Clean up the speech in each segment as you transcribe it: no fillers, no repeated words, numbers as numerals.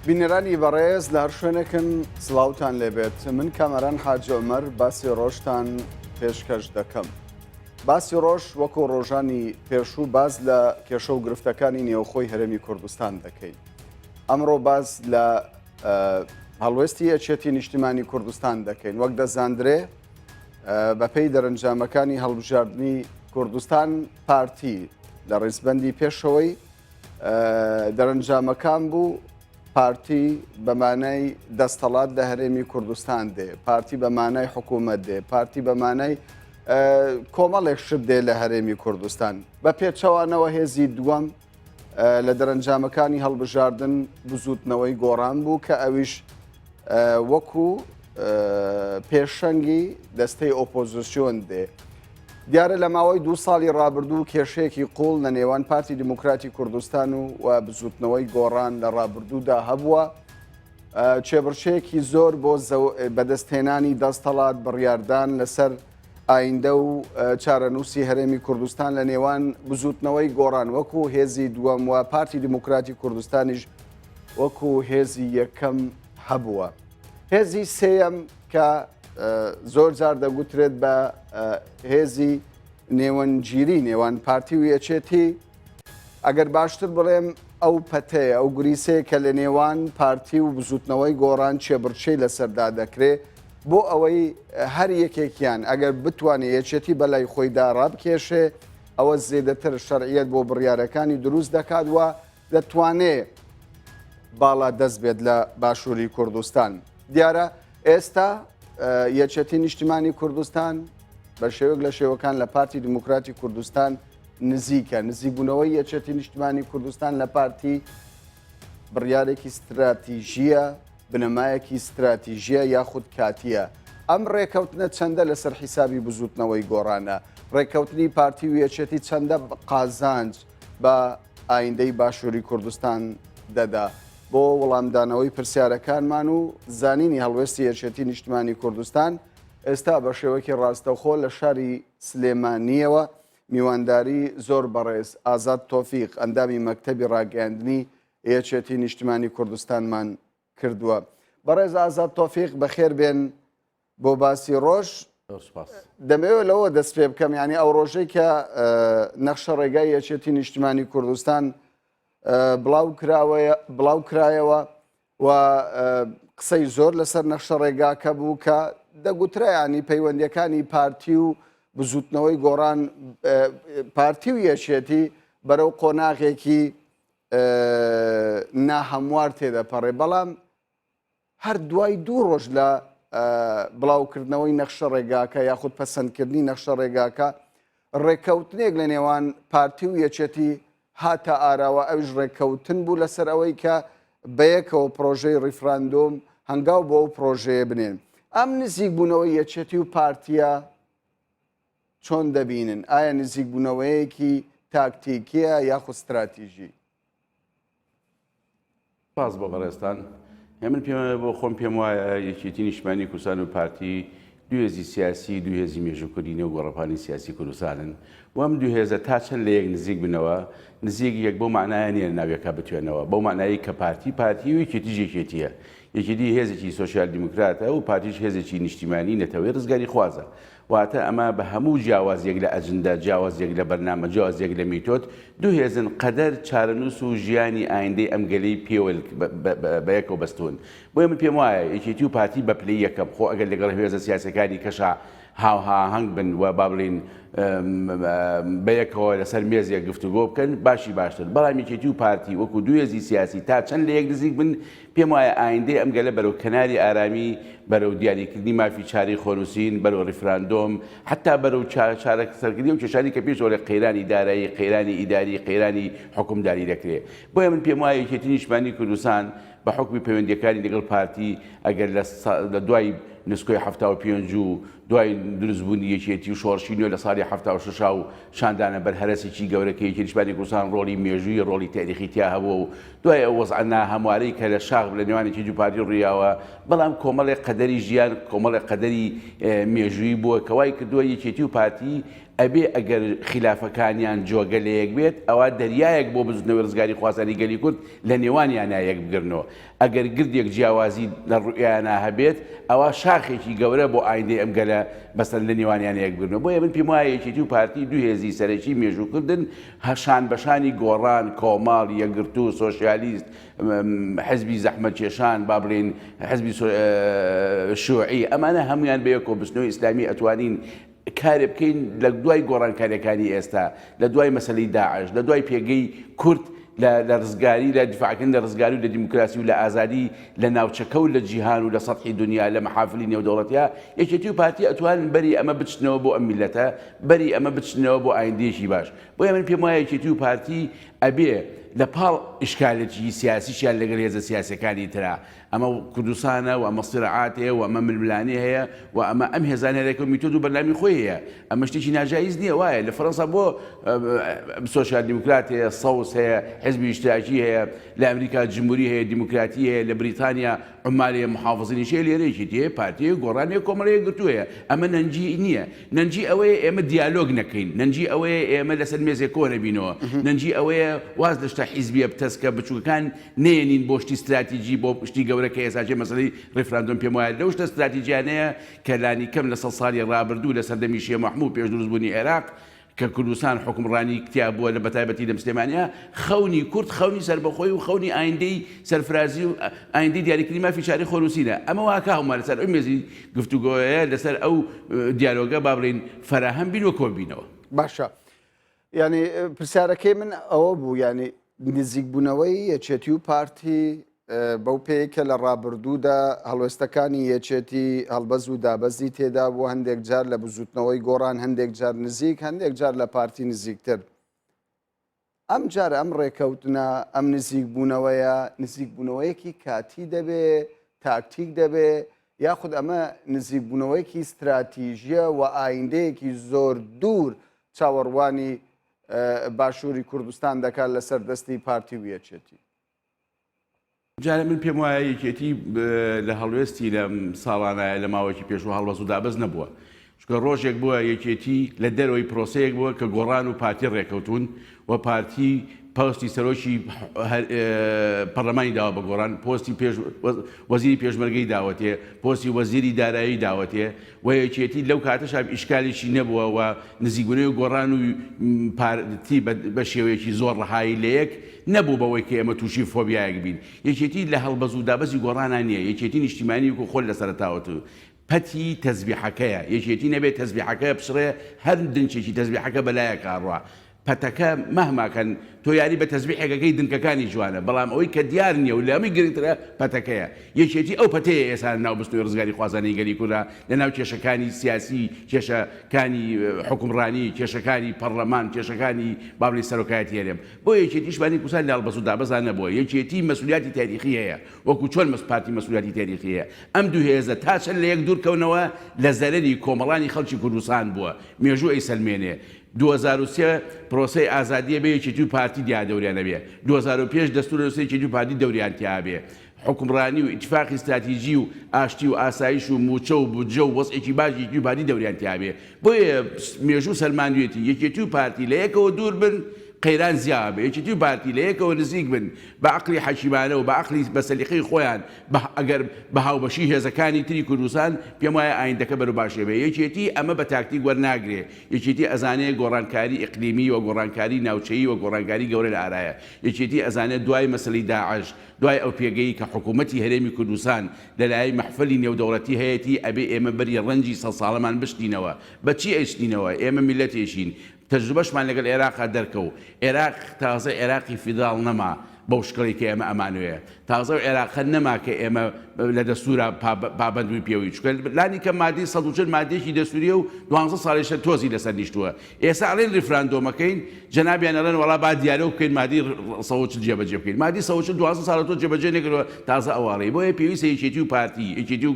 بینەرانی بەڕێز لە هەر شوێنێکن سڵاوتان لێبێت من کامەران حاجی عومەر باسی ڕۆژتان پێشکەش دەکەم. باسی ڕۆژ وەکو ڕۆژانی پێشوو باز لە کێشە و گرفتەکانی نێوخۆی هەرێمی کوردستان دەکەین. ئەمڕۆ باز لە هەڵوێستی یەکێتی نیشتیمانی کوردستان دەکەین. وەک دەزاندرێ بەپێی دەرەنجامەکانی هەڵبژاردننی کوردستان پارتی لە ڕێزبەندی پێشەوەی دەرەنجامەکان بوو پارتی بەمانای دەستەڵات لە هەرێمی کوردستان دێ، پارتی بەمانای حکوومەت دێ، پارتی بەمانای کۆمەڵێک شت دێ لە هەرێمی کوردستان. بە پێچەوانەوە هێزی دووەم لە دەرەنجامەکانی هەڵبژاردن بزوتنەوەی گۆڕان بوو کە ئەویش وەکو پێشەنگی دەستەی ئۆپۆزیسیۆن دێ. دیارە لە ماوەی 2 ساڵی ڕابردوو کێشەیەکی قوڵ لە نێوان پارتی دیموکراتی کوردستان و بزوتنەوەی گۆڕان لە ڕابردوودا هەبووە. چێبڕچەیەکی زۆر بۆ بەدەستهێنانی دەستەڵات بڕیاردان لەسەر ئایندە و چارەنووسی هەرێمی کوردستان لە نێوان بزوتنەوەی گۆڕان وەکو هێزی دووەم و پارتی دیموکراتی کوردستانیش وەکو هێزی یەکەم هەبووە. هێزی سێیەم کە زۆر جار دەگوترێت بە هێزی نێوەنگیری نێوان پارتی و یەکێتی، ئەگەر باشتر بڵێم ئەو پەتەیە ئەو گریسەیە کە لە نێوان پارتی و بزوتنەوەی گۆڕان چێبڕچەی لەسەردا دەکرێت بۆ ئەوەی هەر یەکێکیان ئەگەر بتوانێت یەکێتی بەلای خۆیدا ڕابکێشێ ئەوە زێدەتر شەرعیەت بۆ بڕیارەکانی دروست دەکات و دەتوانێت باڵا دەست بێت لە باشووری کوردستان. دیارە ئێستا یەکێتی نیشتیمانی کوردستان بە شێوەیەک لە شێوەکان لە پارتی دیموکراتی کوردستان نزیکە. نزیکبوونەوەی یەکێتی نیشتیمانی کوردستان لە پارتی بڕیارێکی استراتیژیە، بنەمایەکی استراتیژیە یاخود کاتیە. ئەم ڕێکەوتنە چەندە لەسەر حیسابی بزوتنەوەی گۆڕانە، ڕێکەوتنی پارتی و یەکێتی چەندە قازانج بە ئایندەی باشووری کوردستان دەدا. بۆ وەڵامدانەوەی پرسیارەکانمان و زانینی هەڵوێستی یەکێتی نیشتیمانی کوردستان ئێستا بە شێوەیەکی ڕاستەوخۆ لە شاری سلێمانیەوە میوانداری زۆر بەڕێز ئازاد تۆفیق ئەندامی مەکتەبی ڕاگەیاندنی یەکێتی نیشتیمانی کوردستانمان کردووە. بەڕێز ئازاد تۆفیق بەخێر بێن بۆ باسی ڕۆژ. دەمەوێت لەوە دەست پێ بکەم، ینی ئەو ڕۆژەی کە نەخشە ڕێگای یەکێتی نیشتیمانی کوردستان بڵاو کرایەوە و قسەی زۆر لەسەر نەخشە ڕێگاکە بوو کە دەگوترا ینی پەیوەندیەکانی پارتی و بزوتنەوەی گۆڕان پارتی و یەکێتی بەرەو قۆناغێکی ناهەموار تێدەپەڕێ، بەڵام هەر دوای 2 ڕۆژ لە بڵاوکردنەوەی نەخشە ڕێگاکە یاخود پەسەندکردنی نەخشە ڕێگاکە ڕێکەوتنێک لە نێوان پارتی و یەکێتی هاتە ئاراوە. ئەوش ڕێککەوتن بوو لەسەر ئەوەی کە بەیەکەوە پرۆژەی ڕیفراندۆم هەنگاو بۆ ئەو پرۆژەیە بنێن. ئەم نزیک بوونەوەی یەکێتی و پارتیە چۆن دەبینن؟ ئایا نزیک بوونەوەیەکی تاکتیکیە یاخود استراتیژی؟ باز بۆ بەڕێستان من بۆ خۆم پێم وایە یەکێتی نیشتیمانی کوردستان و پارتی دوو هێزی سیاسی دوو هێزی مێژووکردینە و گۆڕەپانی سیاسی کوردستانن و ئەم دوو هێزە تا چەند لە یەک نزیک بنەوە نزیک یەک بۆ معنایە نیە ناوێکە بتوێنەوە، بۆ معنایی کە پارتی و یەکێتیش یەکێتیە. یەکێتی هێزێکی سۆسیال دیموکراتە و پارتیش هێزێکی نیشتیمانی نەتەوەی ڕزگاری خوازە. واتە ئەمە بە هەموو جیاوازیەک لە ئەجندا، جیاوازیەک لە بەرنامە، جیاوازیەک لە میتۆت دوو هێزن قەدەر چارەنووس و ژیانی ئایندەی ئەم گەلەی پێوە بەیەکەوە بەستون. بۆیە من پێم وایە یەکێتی و پارتی بە پلەی یەکەم خۆ ئەگەر لەگەڵ هێزە سیاسەکانی کەشا هاوهاهەنگ بن و با بڵین بەیەکەوە لەسەر مێزێک گفتوگۆ بکەن باشی باشتر. بەڵام یەکێتی و پارتی وەکو دوو هێزی سیاسی تا چەند لە یەک نزیک بن پێم وایە ئایندەی ئەم گەلە بەرەو کەناری ئارامی، بەرەو دیاریکردنی مافی چاری خۆنووسین، بەرەو ڕیفراندۆم، حتا بەرەو چارە سەرکردی و کێشانی کە پێشەوە لە قەیرانی دارایی، قەیرانی ئیداری، قەیرانی حکومداری دەکرێت. بۆیە من پێم وایە یەکێتی نیشتیمانی کوردستان بە حکمی پەیوەندیەکانی لەگەڵ پارتی ئەگەر لە دوای نسکۆی 75 و دوای دروستبوونی یەکێتی و شۆڕشی نوێ لە ساڵی 76 و شاندانە بەرهەرەسێکی گەورەکە یەکێتی نیشتیمانی کوردستان ڕۆڵی مێژووی ڕۆڵی تاریخی تیا هەبووە و دوای ئەو وەزعە ناهەموارەی کە لە شاغ لە نێوان یەکێتی و پارتی ڕوویاوە، بەڵام کۆمەڵێک قەدەری ژیان، کۆمەڵێک قەدەری مێژووی بووە کە وای کردووە یەکێتی و پارتی ئەبێ ئەگەر خلافەکانیان جۆگە لە یەک بێت ئەوە دەریایەک بۆ بزنەوەی ڕزگاری خوازانی گەلی کورد لە نێوانیان یەک بگرنەوە ئەگەر گردێک جیاوازی لە ڕوئیانە هەبێت ئەوە شاخێکی گەورە بۆ ئایندەی ئەم گەلە بەسەر لە نێوانیان یەک بگرنەوە بۆیە من پێم وایە یەکێتی و پارتی دوو هێزی سەرەکی مێژووکردن هەشان بەشانی گۆڕان کۆماڵ یەکگرتوو سۆشیالیست حزبی زەحمەتکێشان با بڵێن حزبی شوعی ئەمانە هەمویان بە یەکۆ بستنەوەی ئیسلامی ئەتوانین کارێ بکەین لە دوای گۆڕانکاریەکانی ئێستا لە دوای مەسەلەی داعش لە دوای پێگەی کورد لە ڕزگاری لە دیفاعکردن لە ڕزگاری و لە دیموکراسی و لە ئازادی لە ناوچەکە و لە جیهان و لە سەطحی دنیا لە مەحافلی نێودەوڵەتیە یەکێتی و پارتی ئەتوانن بەری ئەمە بچنەوە بۆ ئەم میلەتە بەری ئەمە بچنەوە بۆ ئایندێکی باش بۆیە من پێم وایە یەکێتی و پارتی ئەبێ لە پاڵ ئیشکالێکی سیاسیشیان لەگەڵ هێزە سیاسەکانی ترا ئەمە کوردستانە و ئەمە سیرعات هەیە و ئەمە ململانێ هەیە و ئەمە ئەم هێزانە هەرێکە میتۆد و بەرنامی خۆی هەیە ئەمە شتێکی ناجایز نییە وایە لە فەڕەنسا بۆ سۆشیال دیموکرات هەیە سەوس هەیە حزبی ئیشتراکی هەیە لە ئەمریکا جمهوری هەیە دیموکراتی هەیە لە بریتانیا عمالی محافظینیشەیە لێرەیەکی تێ پارتیە گۆڕانی کۆمەڵەیە گرتوویە ئەمە نەنجی نییە نەنجی ئەوەیە ئێمە دیالۆگ نەکەین نەنجی ئەوەیە ئێمە لەسەر مێزێک کۆ نەبینەوە نەنجی ئەوەیە واز لە شتا حیزبیە بتەسکە بچووکەکان نێنین بۆ شتی استراتیژی بۆ شتی گەورە کە ئێساچێ مەسەلەی ڕێفراندۆم پێم وایە لەو شتە استراتیژیانەیە کە لانی کەم لە 100 ساڵی ڕابردوو لە سەردەمی شێخ مەحموود پێش دروستبوونی عێراق کە کوردستان حکومڕانی کتیا بووە لە بەتایبەتی لە مسلمانیا خەونی کورد خەونی سەربەخۆی و خەونی ئایندەی سەرفرازی و ئایندەی دیاریکردنی مافی شاری خۆنووسینە ئەمە واکە هەمومان لەسەر ئەو مێزی گفتوگۆیە لەسەر ئەو دیالۆگە با بڵێن فەراهەم بین و کۆبینەوە باشە ینی پرسیارەکەی من ئەوە بوو ینی نزیکبوونەوەی یەکێتی و پارتی بەو پێیکە لە ڕابردوودا هەڵوێستەکانی یەکێتی هەڵبەز و دابەزی تێدا بۆ هەندێک جار لە بزوتنەوەی گۆڕان هەندێک جار نزیک هەندێک جار لە پارتی نزیکتر ئەم جار ئەم ڕێکەوتنە ئەم نزیکبوونەوەیە نزیکبوونەوەیەکی کاتی دەبێ تاکتیک دەبێ یاخود ئەمە نزیکبوونەوەیەکی استراتیژیە و ئایندەیەکی زۆر دوور چاوەڕوانی باشووری کوردستان دەکات لەسەر دەستی پارتی و یەکێتی جارە من پێم وایە یەکێتی لە هەڵوێستی لە ساڵانایە لە ماوەیەکی پێشوە هەڵبەز و دابەز نەبووە چکە ڕۆژێک بووە یەکێتی لە دەرەوەی پرۆسەیەک بووە کە گۆڕان و پارتی ڕێکەوتون و پارتی پۆستی سەرۆکی پەرلەمانی داوە بە گۆڕان پۆستی وەزیری پێشمەرگەی داوەتێ پۆستی وەزیری دارایی داوەتێ و یەکێتی لەو کاتەش ئیشکالیشی نەبووە و نزیکبوونەوەی گۆڕان و پارتی بە شێوەیەکی زۆر ڕەهایی لە یەک نەبوو بەوەی کە ئێمە تووشی فۆبیایەک بین یەکێتی لە هەڵبەز و دابەزی گۆڕانان نییە یەکێتی نیشتیمانی وکو خۆل لەسەرتاوەت پەتی تەزبیحەکەیە یەکێتی نەبێت تەزبیحەکە بشڕێ هەر دنچێکی تەزبیحەکە بەلایە کاڕوە پەتەکە مەهماکەن تۆ یاری بە تەزبیحێکەکەی دنکەکانی جوانە بەڵام ئەوەی کە دیار نییە و لە هەمووی گرنگترە پەتەکەیە یەکێتی ئەو پەتەیە ئێستا ناو بستنەوەی ڕزگاری خوازانی گەلی کوردە لە ناو کێشەکانی سیاسی کێشەکانی حکومڕانی کێشەکانی پەرلەمان کێشەکانی بابلی سەرۆکایەتی هەرێم بۆ یەکێتیشبانی کوسان لە هەڵبەز و دابەزان نەبووە یەکێتی مەسئولیەتی تاریخی هەیە وەکو چۆن پارتی مەسئولیەتی تاریخی هەیە ئەم دوو هێزە تا چەند لە یەک دوورکەونەوە لە زەرەری کۆمەڵانی خەڵکی کوردستان بووە مێژوو ئەیسەلمێنێ 2003 پرۆسەی ئازادیە بێ یەکێتی و پارتی دیادەوریانە بێ 2005 دەستور نووسەی یەکێتی و پارتی دەوریانتیا بێ حکومڕانی و ئیتفاقی استراتیژی و ئاشتی و ئاسایش و موچە و بودجە و وەسعێکی باشی یەکێتی و پارتی دەوریانتیا بێ بۆیە مێژوو سەلماندوێتی یەکێتی و پارتی لە یەکەوە دوور بن قەیران زیابێ یەکێتی و پارتی لە یەکەوە نزیک بن بە عەقلی حەکیمانە و بە عەقلی بەسەلیقەی خۆیان ئەگەر بە هاوبەشی هێزەکانی تری کوردستان پێم وایە ئایندەکە بەرەو باشێ بێ یەکێتی ئەمە بە تاکتیک وەرناگرێ یەکێتی ئەزانەیە گۆڕانکاری ئیقلیمی و گۆڕانکاری ناوچەیی و گۆڕانکاری گەورە لە ئارایە یەکێتی ئەزانێت دوای مەسەلەی داعش دوای ئەو پێگەی کە حکوومەتی هەرێمی کوردستان لەلایەی مەحفەلی نێودەوڵەتی هەیەی ئەبێ ئێمە بەری ڕەنجی 100 ساڵەمان بشتینەوە بەچی ئەیشتینەوە ئێمە میلەتێشین تەجروبەشمان لەگەڵ عێراقا دەرکەوت عێراق تازە عێراقی فیداڵ نەما بەو شکڵی کە ئێمە ئەمانوەیە تازە و عێراقە نەما کە ئێمە لە دەستورە پابەندبووی پێوەی چکە لانی کە مادەی 140 مادێکی دەستوریە و 12 ساڵیشە تۆزی لەسەر نیشتووە ئێستا ئەڵێن ڕیفراندۆمەکەین جەنابیان ئەڵێن وەڵا با دیارە بکەین مادی 140 جێبەجێ بکەین مادی 140 12 ساڵە تۆ جێبەجێ نەکردەوە تازە ئەواڵەی بۆیە پێویستە یەکێتی و پارتی یەکێتی و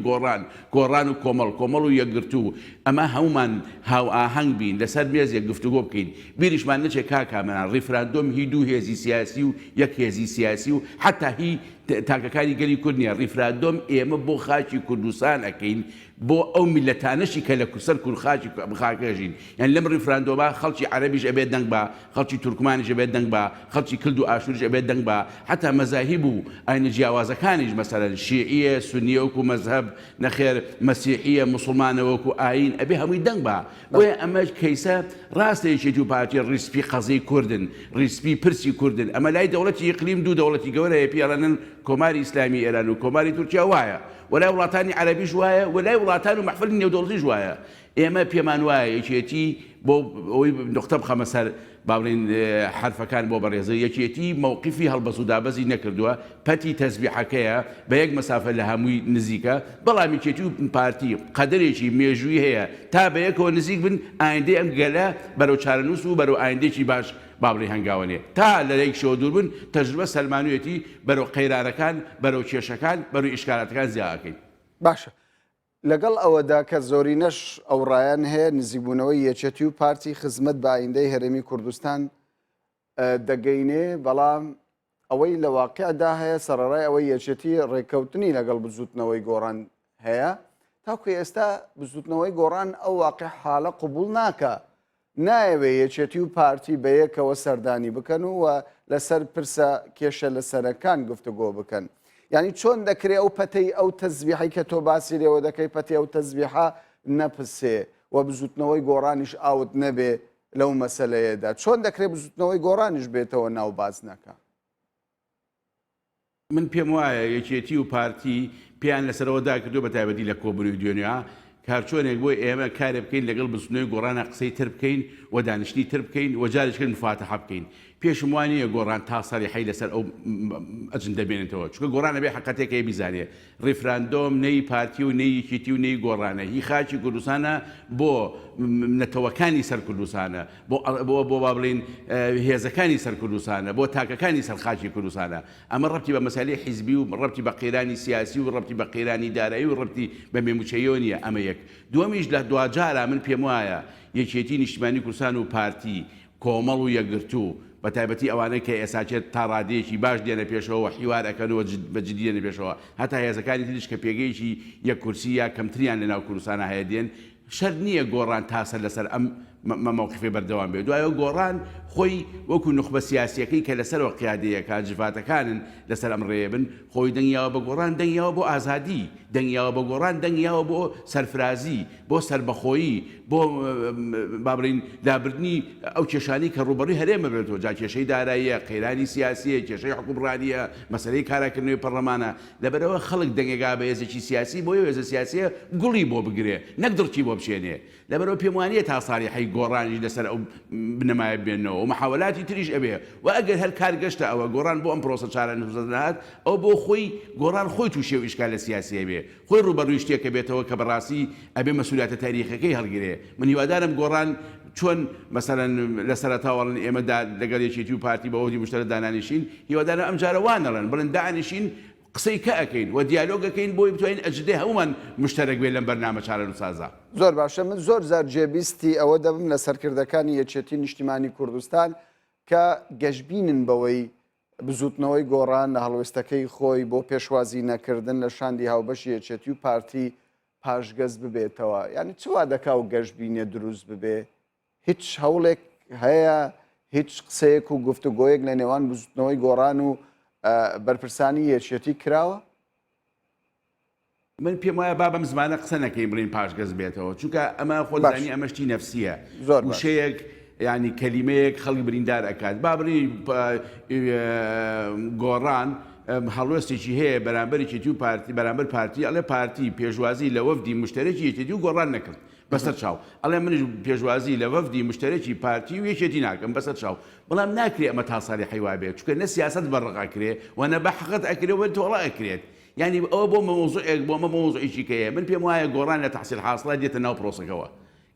گۆڕان و کۆمەڵ و یەکگرتوو ئەمە هەمومان هاو ئاهەنگ بین لەسەر مێزێک گفتوگۆ بکەین بیریشمان نەچێت کاکامەنان ڕیفراندۆم هی دوو هێزی سیاسی و یەک هێزی سیاسی و حتا هی تاکەکانی گەلی کورد نیە ڕیفرانۆم ئێمە بۆ خاچی کوردستان ئەەکەین بۆ ئەو میلەتانەشی کە لە کوسەر کورخاچی خاکەژین یان لەم ڕیفراندۆما خەڵکی عەرەبیش ئەبێت دەنگ بە خەڵکی تورکمانیش ئەبێت دەنگ بە خەڵکی کلد و ئاشوریش ئەبێت دەنگ بە حتا مەزاهیب و ئاینە جیاوازەکانیش مەسەلەن شیعیە سونیە وەکو مەزهەب نەخێر مەسیحیە موسڵمانە وەکو ئاین ئەبێ هەمووی دەنگ بە بۆیە ئەمە کەیسە ڕاستەیەکێتی و پارتی ڕیسپی قەزەی کوردن ڕیسپی پرسی کوردن ئەمە لای دەوڵەتی ئیقلیم دوو دەوڵەتی گەورەیە پێڵەنن کۆماری ئیسلامی ئێران و کۆماری تورکیا وایە وەلای وڵاتانی عەرەبیش وایە وەلای وڵاتان و مەحفلی نێودەوڵەتیش وایە ئێمە پێمان وایە یەکێتی بۆ ئەوەی نقطە بخەمە سەر باڵین حرفەکان بۆ بەڕێزە یەکێتی مووقیفی هەڵبەس و دابەزی نەکردووە پەتی تەسبیحەکەیە بە یەک مەسافە لە هەمووی نزیکە بەڵام یەکێتی و پارتی قەدرێکی مێژووی هەیە تا بە یەکەوە نزیک بن ئایندەی ئەم گەلە بەرەو چارەنووس و بەرەو ئایندێکی باش بابڕی هەنگاوانێ تا لە لەیک شەوە دوور بن تەجروبە سەلمانوێتی بەرەو قەیرانەکان بەرەو کێشەکان بەرەو ئیشکالاتەکان زیاکەین باشە لەگەڵ ئەوەدا کە زۆرینەش ئەو ڕایان هەیە نزیکبوونەوەی یەکێتی و پارتی خزمەت بە ئایندەی هەرێمی کوردستان دەگەینێ بەڵام ئەوەی لە واقعدا هەیە سەرەڕای ئەوەی یەکێتی ڕێککەوتنی لەگەڵ بزوتنەوەی گۆڕان هەیە تاکو ئێستا بزوتنەوەی گۆڕان ئەو واقع حاڵە قبول ناکە نایەوێ یەکێتی و پارتی بە یەکەوە سەردانی بکەن و لەسەر پرسە کێشە لە سەرەکان گفتوگۆ بکەن یعنی چۆن دەکرێت ئەو پەتەی ئەو تەزبیحی کە تۆ باسی لێەوە دەکەی پەتی ئەو تەزبیحە نەپسێ و بزوتنەوەی گۆڕانیش ئاوت نەبێ لەو مەسەلەیەدا چۆن دەکرێت بزوتنەوەی گۆڕانیش بێتەوە ناو باز نەکە من پێم وایە یەکێتی و پارتی پێیان لەسەرەوە داکردو بە تایبەتی لە کۆبوونی دنیا کارچۆنێک بۆی ئێمە کارێ بکەین لەگەڵ بزوتنەوەی گۆڕانە قسەی تر بکەین و دانیشتی تر بکەین و جارێکتر مفاتەحە بکەین پێشم وانە گۆڕان تا ساڵی حی لەسەر ئەو ئەجندە بێنێتەوە چونکە گۆڕانە بێ حقەتێک هەیە بیزانێ ڕیفراندۆم نەی پارتی و نەی یەکێتی و نەی گۆڕانە هی خاچی کوردستانە بۆ نەتەوەکانی سەر کوردستانە بۆ با بڵین هێزەکانی سەر کوردستانە بۆ تاکەکانی سەر خاچی کوردستانە ئەمە ڕەبتی بە مەسالەی حیزبی و ڕەبتی بە قەیرانی سیاسی و ڕەبتی بە قەیرانی دارایی و ڕەبتی بە مێموچەیۆ نیە ئەمە یەک دووەمیش لە دوجارە من پێم وایە یەکێتی نیشتیمانی کوردستان و پارتی کۆمەڵ و یەکگرتوو بە تایبەتی ئەوانەی کە ئێساچێت تا ڕادەیەکی باش دێنە پێشەوە حیوار ئەەکەنەوە بەجددی دێنە پێشەوە هەتا هێزەکانی تریش کە پێگەیشی یەک کورسی یا کەمتریان لە ناو کوردستانە هەیە دێن شەر نییە گۆڕان تاسە لەسەر ئەم مەمەوقفێ بەردەوام بێت دوایە گۆڕان خۆی وەکو نخبە سیاسیەکەی کە لەسەرەوە قیادەیەکە جڤاتەکانن لەسەر ئەم ڕێ بن خۆی دەنگیاوە بە گۆڕان دەنگیاوە بۆ ئازادی دەنگیاوە بە گۆڕان دەنگیاوە بۆ سەرفرازی بۆ سربەخۆیی بۆ بابڕین دابردنی ئەو کێشانی کە ڕوبەڕووی هەرێمە بێتەوە جا کێشەی داراییە قەیرانی سیاسیە کێشەی حکومڕانیە مەسەلەی کاراکردنەوەی پەرلەمانە لەبەرەوە خەڵک دەنگێگا بە هێزێکی سیاسی بۆ هێزە سیاسیە گوڵی بۆ بگرێ نەک دڕکی بۆ بشێنێ لەبەرەوە پێم وانیە تا ساڵی حی گۆڕانیش لەسەر ئەو بنەمایە بێنەوە و محاولاتی تریش ئەبێ و ئەگەر هەر کارگەشتە ئەوە گۆڕان بۆ ئەم پرۆسە چارەنووسەدات ئەو بۆ خۆی گۆڕان خۆی تووشێ و ئیشکال لە سیاسیە بێ خۆی ڕوبەڕووی شتێکە بێتەوە کە بەڕاستی ئەبێ مەسئولیەتە تاریخەکەی هەڵگرێ من هیوادارم گۆڕان چۆن مەسەلەن لە سەرەتاوەڵن ئێمەدا لەگەڵ یەکێتی و پارتی بەوەدی مشترە دانانیشین هیوادارم ئەم جارە وانەڵێن بڵێن دانیشین قسەی کە ئەەکەین و دیالۆگەکەین بۆی بتوانین ئەجدێ هەمومان مشتەرەک بێ لەم بەرنامە چارەنووسازە زۆر باشە من زۆر زار جێبیستی ئەوە دەبم لە سەرکردەکانی یەکێتی نیشتیمانی کوردستان کە گەشتبینن بەوەی بزوتنەوەی گۆڕان لە هەڵوێستەکەی خۆی بۆ پێشوازی نەکردن لە شاندی هاوبەشی یەکێتی و پارتی پاشگەز ببێتەوە یعنی چوا دەکا و گەشتبینێ دروست ببێ هیچ هەوڵێک هەیە هیچ قسەیەک و گفتوگۆیەک لە نێوان بزوتنەوەی گۆڕان و بەرپرسانی یەکێتی کراوە من پێم وایە با بەم زمانە قسە نەکەین بڵین پاشگەز بێتەوە چونکە ئەمە خۆزانی ئەمەشتی نەفسیە وشەیەک ینی کەلیمەیەک خەڵکی بریندار ئەکات با بڕی گۆڕان هەڵوێستێکی هەیە بەرامبەر یەکێتی و پارتی بەرامبەر پارتی ئەڵێ پارتی پێشوازی لە وەفدی مشتەرەکی یەکێتی و گۆڕان نەکرد بەسەر چاو ئەڵێ منش پێشوازی لە وەفدی مشتەرەکی پارتی و یەکێتی ناکەم بەسەر چاو بەڵام ناکرێ ئەمە تا ساڵی حیوا بێت چونکە نە سیاست بەڕقاکرێ و نە بە حەقەت ئەکرێ و تۆڵە ئەکرێت یعنی ئەوە بۆ مەوزوعێک بۆ ئەمە مەوزوعێکی کەیە من پێم وایە گۆڕان لە تەحسیل حاصڵە دێتە ناو پرۆسەکەوە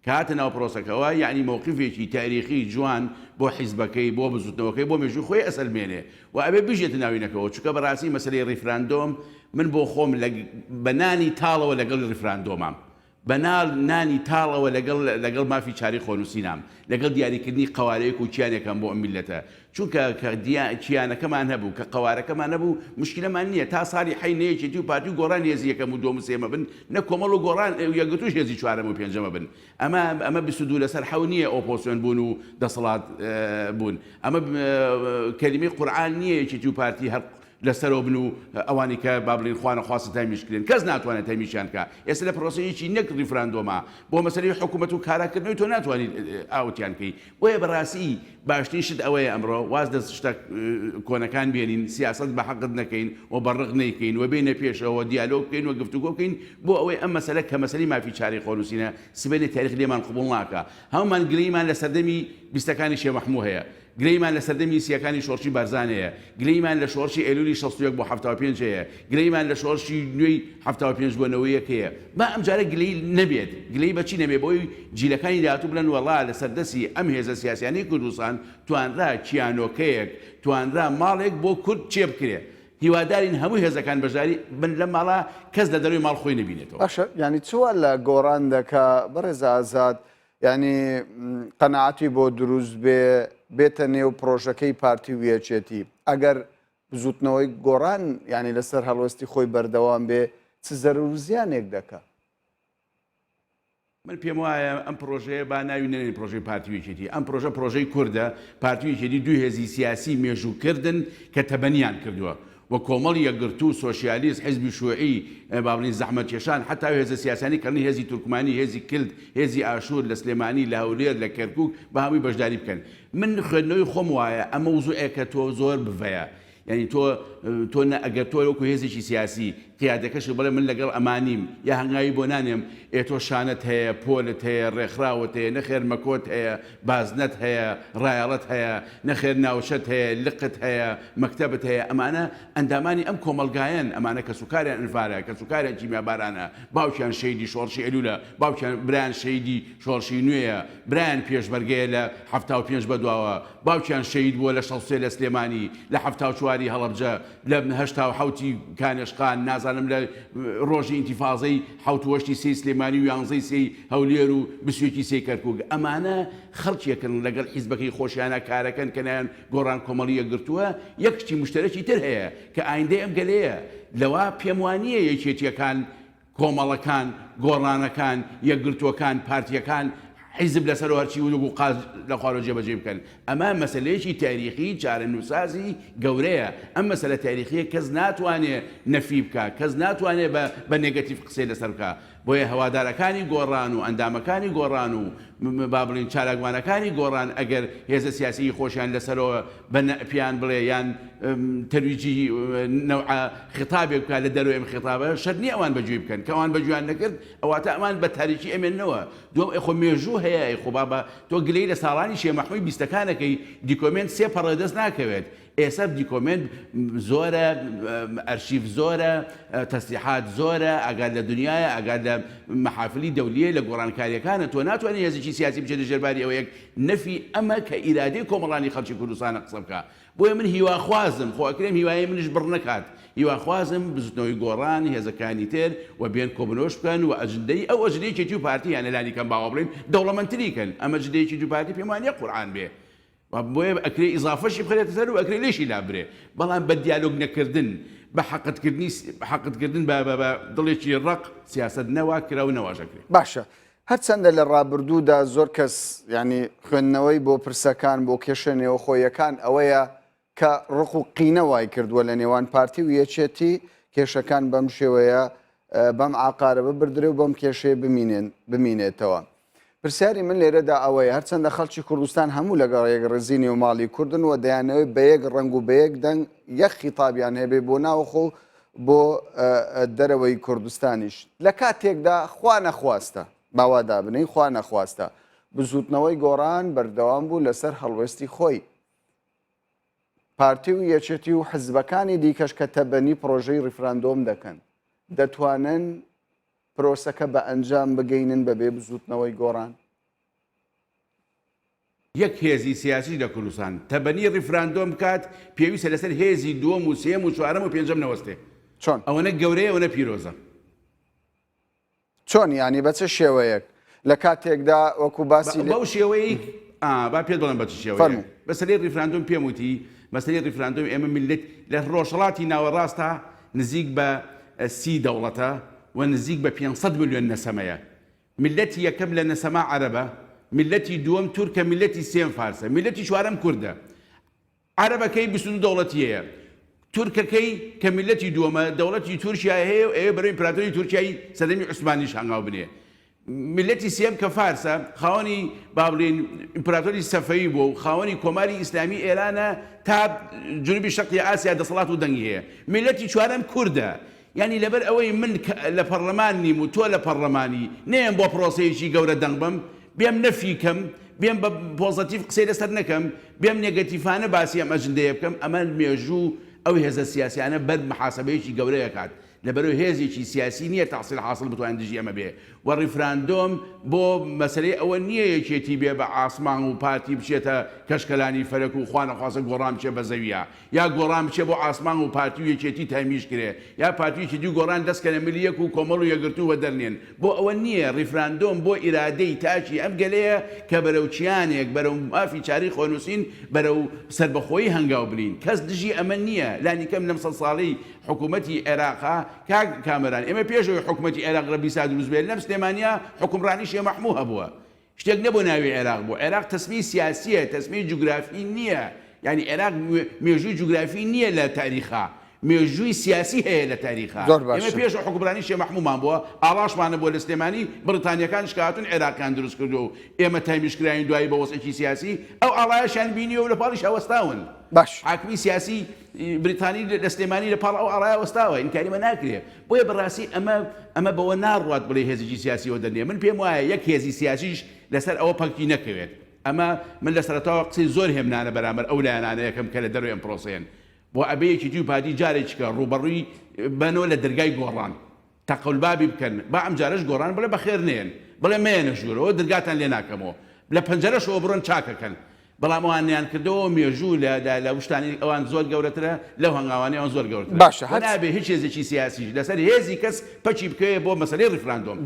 کاتە ناو پرۆسەکەەوە یعنی مووقفێکی تاریخی جوان بۆ حیزبەکەی بۆ بزوتنەوەکەی بۆ مێژووی خۆی ئەسەلمێنێ و ئەبێ بژێتە ناوینەکەەوە چونکە بەڕاستی مەسەلەی ڕیفراندۆم من بۆ خۆم بەنانی تاڵەوە لەگەڵ ڕیفراندۆمام بەناڵ نانی تاڵەوە لەگەڵ مافی چاری خۆنووسینام لەگەڵ دیاریکردنی قوارەیەک و چیانێکم بۆ ئەم میلەتە چونکە چیانەکەمان هەبوو کە قوارەکەمان نەبوو مشکلەمان نییە تا ساڵی حی نەیەکێتی و پارتی و گۆڕان هێزی یەکەم و دۆم و سێمە بن نە کۆمەڵ و گۆڕان یەکگرتوش هێزی چوارەم و پێنجەمە بن ئەمە 22 لەسەر حەو نییە ئۆپۆسیۆن بوون و دەسەڵات بوون ئەمە کەلیمەی قورئان نییە یەکێتی و پارتی هەر لەسەرەوە بن و ئەوانی کە با بڵین خوانە خواستە تامیشکرێن کەس ناتوانێت تامیشیان کە ئێستا لە پرۆسەیەکی نەک ریفراندۆمە بۆ مەسەلەی حکوومەت و کاراکردنەوەی تۆ ناتوانیت ئاوتیان کەی بۆیە بەڕاستی باشترین شت ئەوەیە ئەمڕۆ واز دەست شتە کۆنەکان بێنین سیاست بە حەقت نەکەین و بەڕق نەیکەین و بینە پێشەوە دیالۆگ بکەین و گفتوگۆ بکەین بۆ ئەوەی ئەم مەسەلە کە مەسەلەی مافی چاری خۆنووسینە سبەی تاریخ لێمان قبوڵ ناکە هەمومان گلەیمان لە سەردەمی بیستەکانی شێخ مەحموود هەیە گلەیمان لە سەردەمی سیەکانی شۆڕشی بارزان هەیە گلەیمان لە شۆڕشی ئەیلولی 61 بۆ 75 هەیە گلەیمان لە شۆڕشی نوێی 75 بۆ 91 هەیە با ئەم جارە گلەی نەبێت گلەی بەچی نەبێت بۆی جیلەکانی داهاتوو بڵێن وەڵا لە سەردەسی ئەم هێزە سیاسیانەی کوردستان توانرا کیانۆکەیەک توانرا ماڵێک بۆ کورد چێ بکرێ هیوادارین هەموو هێزەکان بەژاری بن لە ماڵا کەس لە دەروی ماڵ خۆی نبینێتەوە باشە ینی چوە لە گۆڕان دەکا بەڕێز ئازاد ینی قەنەعەتی بۆ دروست بێتە نێو پرۆژەکەی پارتی و یەکێتی ئەگەر بزوتنەوەی گۆڕان ینی لەسەر هەڵوەستی خۆی بەردەوام بێ چ زەرور و زیانێک دەکا من پێم وایە ئەم پرۆژەیە با ناوی نێنێ پرۆژەی پارتی و یەکێتی ئەم پرۆژە پرۆژەی کوردە پارتی و یەکێتی دوو هێزی سیاسی مێژووکردن کە تەبەنیان کردووە و کۆمەڵ یەکگرتو سۆشیالیست حیزبی شوعی با بڵین زەحمەتکێشان حتا هێزە سیاسانی کردنی هێزی تورکمانی هێزی کلد هێزی ئاشور لە سلێمانی لە هەولێر لە کەرکووک بە هەمووی بەشداری بکەن من خوێندنەوەی خۆم وایە ئەمە وزوعێکە تۆ زۆر بڤەیە یعنی تۆ ئەگەر تۆ وەکو هێزێکی سیاسی قیادەکەش بڵێ من لەگەڵ ئەمانیم یا هەنگاوی بۆ نانێم ئێتۆ شانت هەیە پۆلت هەیە ڕێکخراوت هەیە نەخێر مەکۆت هەیە بازنەت هەیە ڕایەڵەت هەیە نەخێر ناوچەت هەیە لقت هەیە مەکتەبت هەیە ئەمانە ئەندامانی ئەم کۆمەلگایەن ئەمانە کە سوکاریان ئەنفارە کە سوکاریان کیمیابارانە باوکیان شەیدی شۆڕشی ئەلولە باوکیان برایان شەیدی شۆڕشی نوێیە برایان پێشبەرگەیە لە 75 بەدواوە باوکیان شەید بووە لە 63 لە سلێمانی لە 74 هەڵەبجە لە 87 کانێشقان نازانم لە ڕۆژی ئینتیفازەی 78 سێ سلێمانی و 11 سێ هەولێر و 21 سێ کەرکووک ئەمانە خەڵکیەکەن لەگەڵ حیزبەکەی خۆشیانە کارەکەن کە نایان گۆڕان کۆمەڵی یەکگرتووە یەکشتی مشتەرەکی تر هەیە کە ئایندەی ئەم گەلەیە لەوە پێم وانییە یەکێتیەکان کۆمەڵەکان گۆڕانەکان یەکگرتووەکان پارتیەکان حیزب لەسەر هەرچی و قاز لە خوارەوە جێبەجێ بکەن ئەمە مەسەلەیەکی تاریخی چارەنووسازی گەورەیە ئەم مەسەلە تاریخیە کەس ناتوانێت نەفی بکە کەس ناتوانێت بە نێگەتیڤ قسەی لەسەر بکە بۆیە هەوادارەکانی گۆڕان و ئەندامەکانی گۆڕان و با بڵین چالاکوانەکانی گۆڕان ئەگەر هێزە سیاسی خۆشیان لەسەرەوە بە پیان بڵێ یان تەرویجی نەوع خطابێک بکات لە دەروی ئەم خطابە شەرت نییە ئەوان بەگوێ بکەن کە ئەوان بەگویان نەکرد ئەواتە ئەمان بە تاریکی ئەمێننەوە دوم خۆ مێژوو هەیە خۆ بابە تۆ گلەی لە ساڵانی شێخ مەحموود بیستەکانەکەی دیکۆمنت سێ پەڕە دەست ناکەوێت ئێستا دیکۆمنت زۆرە ئەرشیف زۆرە تەسلیحات زۆرە ئەگەر لە دنیاە ئەگەر لە مەحافلی دەولیە لە گۆڕانکاریەکانە تۆ ناتوانێت هێزێکی سیاسی بچێت لە ژێرباری ئەوە یەک نەفی ئەمە کە ئیرادەی کۆمەڵانی خەڵکی کوردستانە قسە بکە بۆیە من هیواخوازم خۆ ئەکرێم هیوایە منش بڕ نەکات هیواخوازم بزوتنەوەی گۆڕان هێزەکانی تر و بێن کۆبنەوەش بکەن و ئەجندەی ئەو ئەجندەیەکی و پارتییان لەلانی کەم باوە بڵین دەوڵەمەندتریکەن ئەمە جندەیەکی و پارتی پێم وانیە قورئان بێ بۆیە ئەکرێ ئیزافەشی بخرێتە سەر و ئەکرێ لێشی لابرێ بەڵام بە دیالۆگ نەکردن بە حەقتکردن بە دڵێکی ڕق سیاست نەوا کرا و نەواژەکرێت باشە هەرچەندە لە ڕابردوودا زۆر کەس ینی خوێندنەوەی بۆ پرسەکان بۆ کێشە خۆیەکان ئەوەیە کە ڕق و قینە وای کردووە لە نێوان پارتی و یەکێتی کێشەکان بەم شێوەیە بەم ئاقارە ببردرێ و بەم کێشەیە بمینێتەوە پرسیاری من لێرەدا ئەوەیە هەرچەندە خەڵکی کوردستان هەموو لەگەڵ یەک ڕێزینی و ماڵی کوردن و دەیانەوەی بە یەک ڕنگ و بە یەک دەنگ یەک خیتابیان هەبێ بۆ ناوخۆ بۆ دەرەوەی کوردستانیش لە کاتێکدا خوا نەخواستە باوادا بنەی خوا نەخواستە بزوتنەوەی گۆڕان بەردەوام بوو لەسەر هەڵوێستی خۆی پارتی و یەکێتی و حزبەکانی دیکەش کە تەبەنی پرۆژەی ریفراندۆم دەکەن دەتوانن پرۆسەکە بە ئەنجام بگەینن بەبێ بزوتنەوەی گۆڕان یەک هێزی سیاسی لە کوردستان تەبەنی ریفراندۆم بکات پێویستە لەسەر هێزی دووەم و سێم و چوارەم و پێنجەم نەوەستێ چۆن ئەوەنە گەورەیە ئەوەنە پیرۆزە چۆن ینی بە چه شێوەیەک لە کاتێکدا وەکو باسی بەو شێوەیە با پێ دەڵم بە چ شێوەیە بەسەری ریفراندۆم پێم وتی مەسەری ریفراندۆم ئێمە میلەت لە ڕۆژهەڵاتی ناوەڕاستە نزیک بە 30 دەوڵەتە و نزیک بە 500 ملیۆن نەسەمەیە میلەتی یەکەم لە نەسەما عەرەبە میلەتی دووەم تورکە میلەتی سێم فارسە میلەتی چوارەم کوردە عەرەبەکەی 22 دەوڵەتیەیە تورکەکەی کە میلەتی دووەمە دەوڵەتی تورکیا هەیە و ئێوە بەرەو ئیمپراتۆری تورکیای سەردەمی عوسمانیش هەنگاو بنێ میلەتی سێم کە فارسە خاوەنی با بڵێن ئیمپراتۆری سەفەوی بووە و خاوەنی کۆماری ئیسلامی ئێرانە تا جنوبی شەرقی ئاسیا دەسەڵات و دەنگی هەیە میلەتی چوارەم کوردە یعنی لەبەر ئەوەی من لە پەرلەمان نیم و تۆ لە پەرلەمانی نێم بۆ پرۆسەیەکی گەورە دەنگ بم بێم نەفیکەم بێم بە پۆزتیف قسەی لەسەر نەکەم بێم نێگەتیفانە باسی ئەم ئەجندەیە بکەم ئەمە مێژوو ئەو هێزە سیاسیانە بەر محاسبەیەکی گەورەیە کات لەبەرەوەی هێزێکی سیاسی نییە تەحسیل حاصل بتوانین دژی ئەمە بێ و ریفراندۆم بۆ مەسەلەی ئەوە نییە یەکێتی بێ بە ئاسمان و پارتی بچێتە کەشکەلانی فەرەک و خوا نەخواسە گۆڕان بچێ بە زەویە یا گۆڕان بچێ بۆ ئاسمان و پارتی و یەکێتی تامیش کرێ یا پارتیویکی دوو گۆڕان دەستکەنە ملیەک و کۆمەڵ و یەگرتووە دەرنێن بۆ ئەوە نییە ریفراندۆم بۆ ئیرادەی تاچی ئەم گەلەیە کە بەرەو چیانێک بەرەو مافی چاری خۆنووسین بەرەو سربەخۆیی هەنگاو بنین کەس دژی ئەمە نییە لانی کەم لەم سەد ساڵەی حکوومەتی عێراقا کامەران ئێمە پێشەوەی حکوومەتی عێراق ڕەبی سا دروست بێت لەم سلێمانیا حکومڕانیش مەحموو هەبووە شتێک نەبوو ناوی عێراق بوو عێراق تەسمی سیاسیە تەسمی جوگرافی نییە یعنی عێراق مێژووی جوگرافی نییە لە تاریخا مێژووی سیاسی هەیە لە تاریخا ئێمە پێش حکومڕانیش مەحموومان بووە ئاڵاشمانە بۆ لە سلێمانی بریتانیەکان شکاتون عێراقیان دروست کردو و ئێمە تامیشکراین دوایی بە وەسێکی سیاسی ئەو ئاڵایەشیان بینیوە و لە پاڵیش هەوەستاون باش حاکمی سیاسی بریتانی لە سلێمانی لە پاڵ ئەو ئاڵایە وەستاوە ئینکاریمە ناکرێت بۆیە بەڕاستی ئەمە بەوە ناڕوات بڵێ هێزێکی سیاسیەوە دەنێ من پێم وایە یەک هێزی سیاسیش لەسەر ئەوە پەکتی نەکەوێت ئەمە من لە سەرەتاوە قسەی زۆر هێمنانە بەرامبەر ئەو لایەنانە یەکەم کە لە دەروی ئەم پرۆسەیەن بۆ ئەبەیەکی دوو پادی جارێکیکە ڕوبەڕووی بنەوە لە دەرگای گۆڕان تەقەولبابی بکەن با ئەم جارش گۆڕان بڵێ بەخێر نێن بڵێ مێنە ژوورەوە دەرگاتان لێ ناکەمەوە لە پەنجەرەشەوە بڕۆن چاکەکەن بەڵام ئەوانیان کردەوە مێژوو لە وشتانی ئەوان زۆر گەورەترە لەو هەنگاوانەی ئەوان زۆر گەورەترە باشە نابێ هیچ هێزێکی سیاسیش لەسەر هێزی کەس پەچی بکەوێ بۆ مەسەلەی ریفراندۆم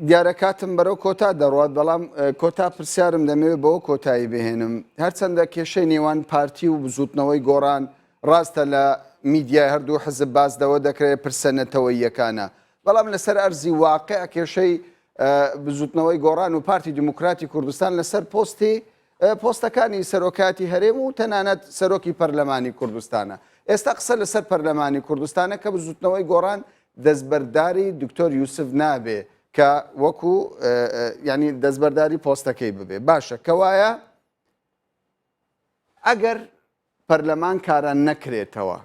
دیارە کاتم بەرەو کۆتا دەڕوات بەڵام کۆتا پرسیارم دەمەوێت بەوە کۆتایی بهێنم هەرچەندە کێشەی نێوان پارتی و بزوتنەوەی گۆڕان ڕاستە لە میدیای هەردوو حزب بازدەوە دەکرێت پرسەنەتەوەییەکانە بەڵام لەسەر ئەرزی واقع کێشەی بزوتنەوەی گۆڕان و پارتی دیموکراتی کوردستان لەسەر پۆستەکانی سەرۆکاتی هەرێم و تەنانەت سەرۆکی پەرلەمانی کوردستانە ئێستا قسە لەسەر پەرلەمانی کوردستانە کە بزوتنەوەی گۆڕان دەستبەرداری دکتۆر یوسف نابێ کە وەکو ینی دەستبەرداری پۆستەکەی ببێ باشە کەوایە ئەگەر پەرلەمان کاران نەکرێتەوە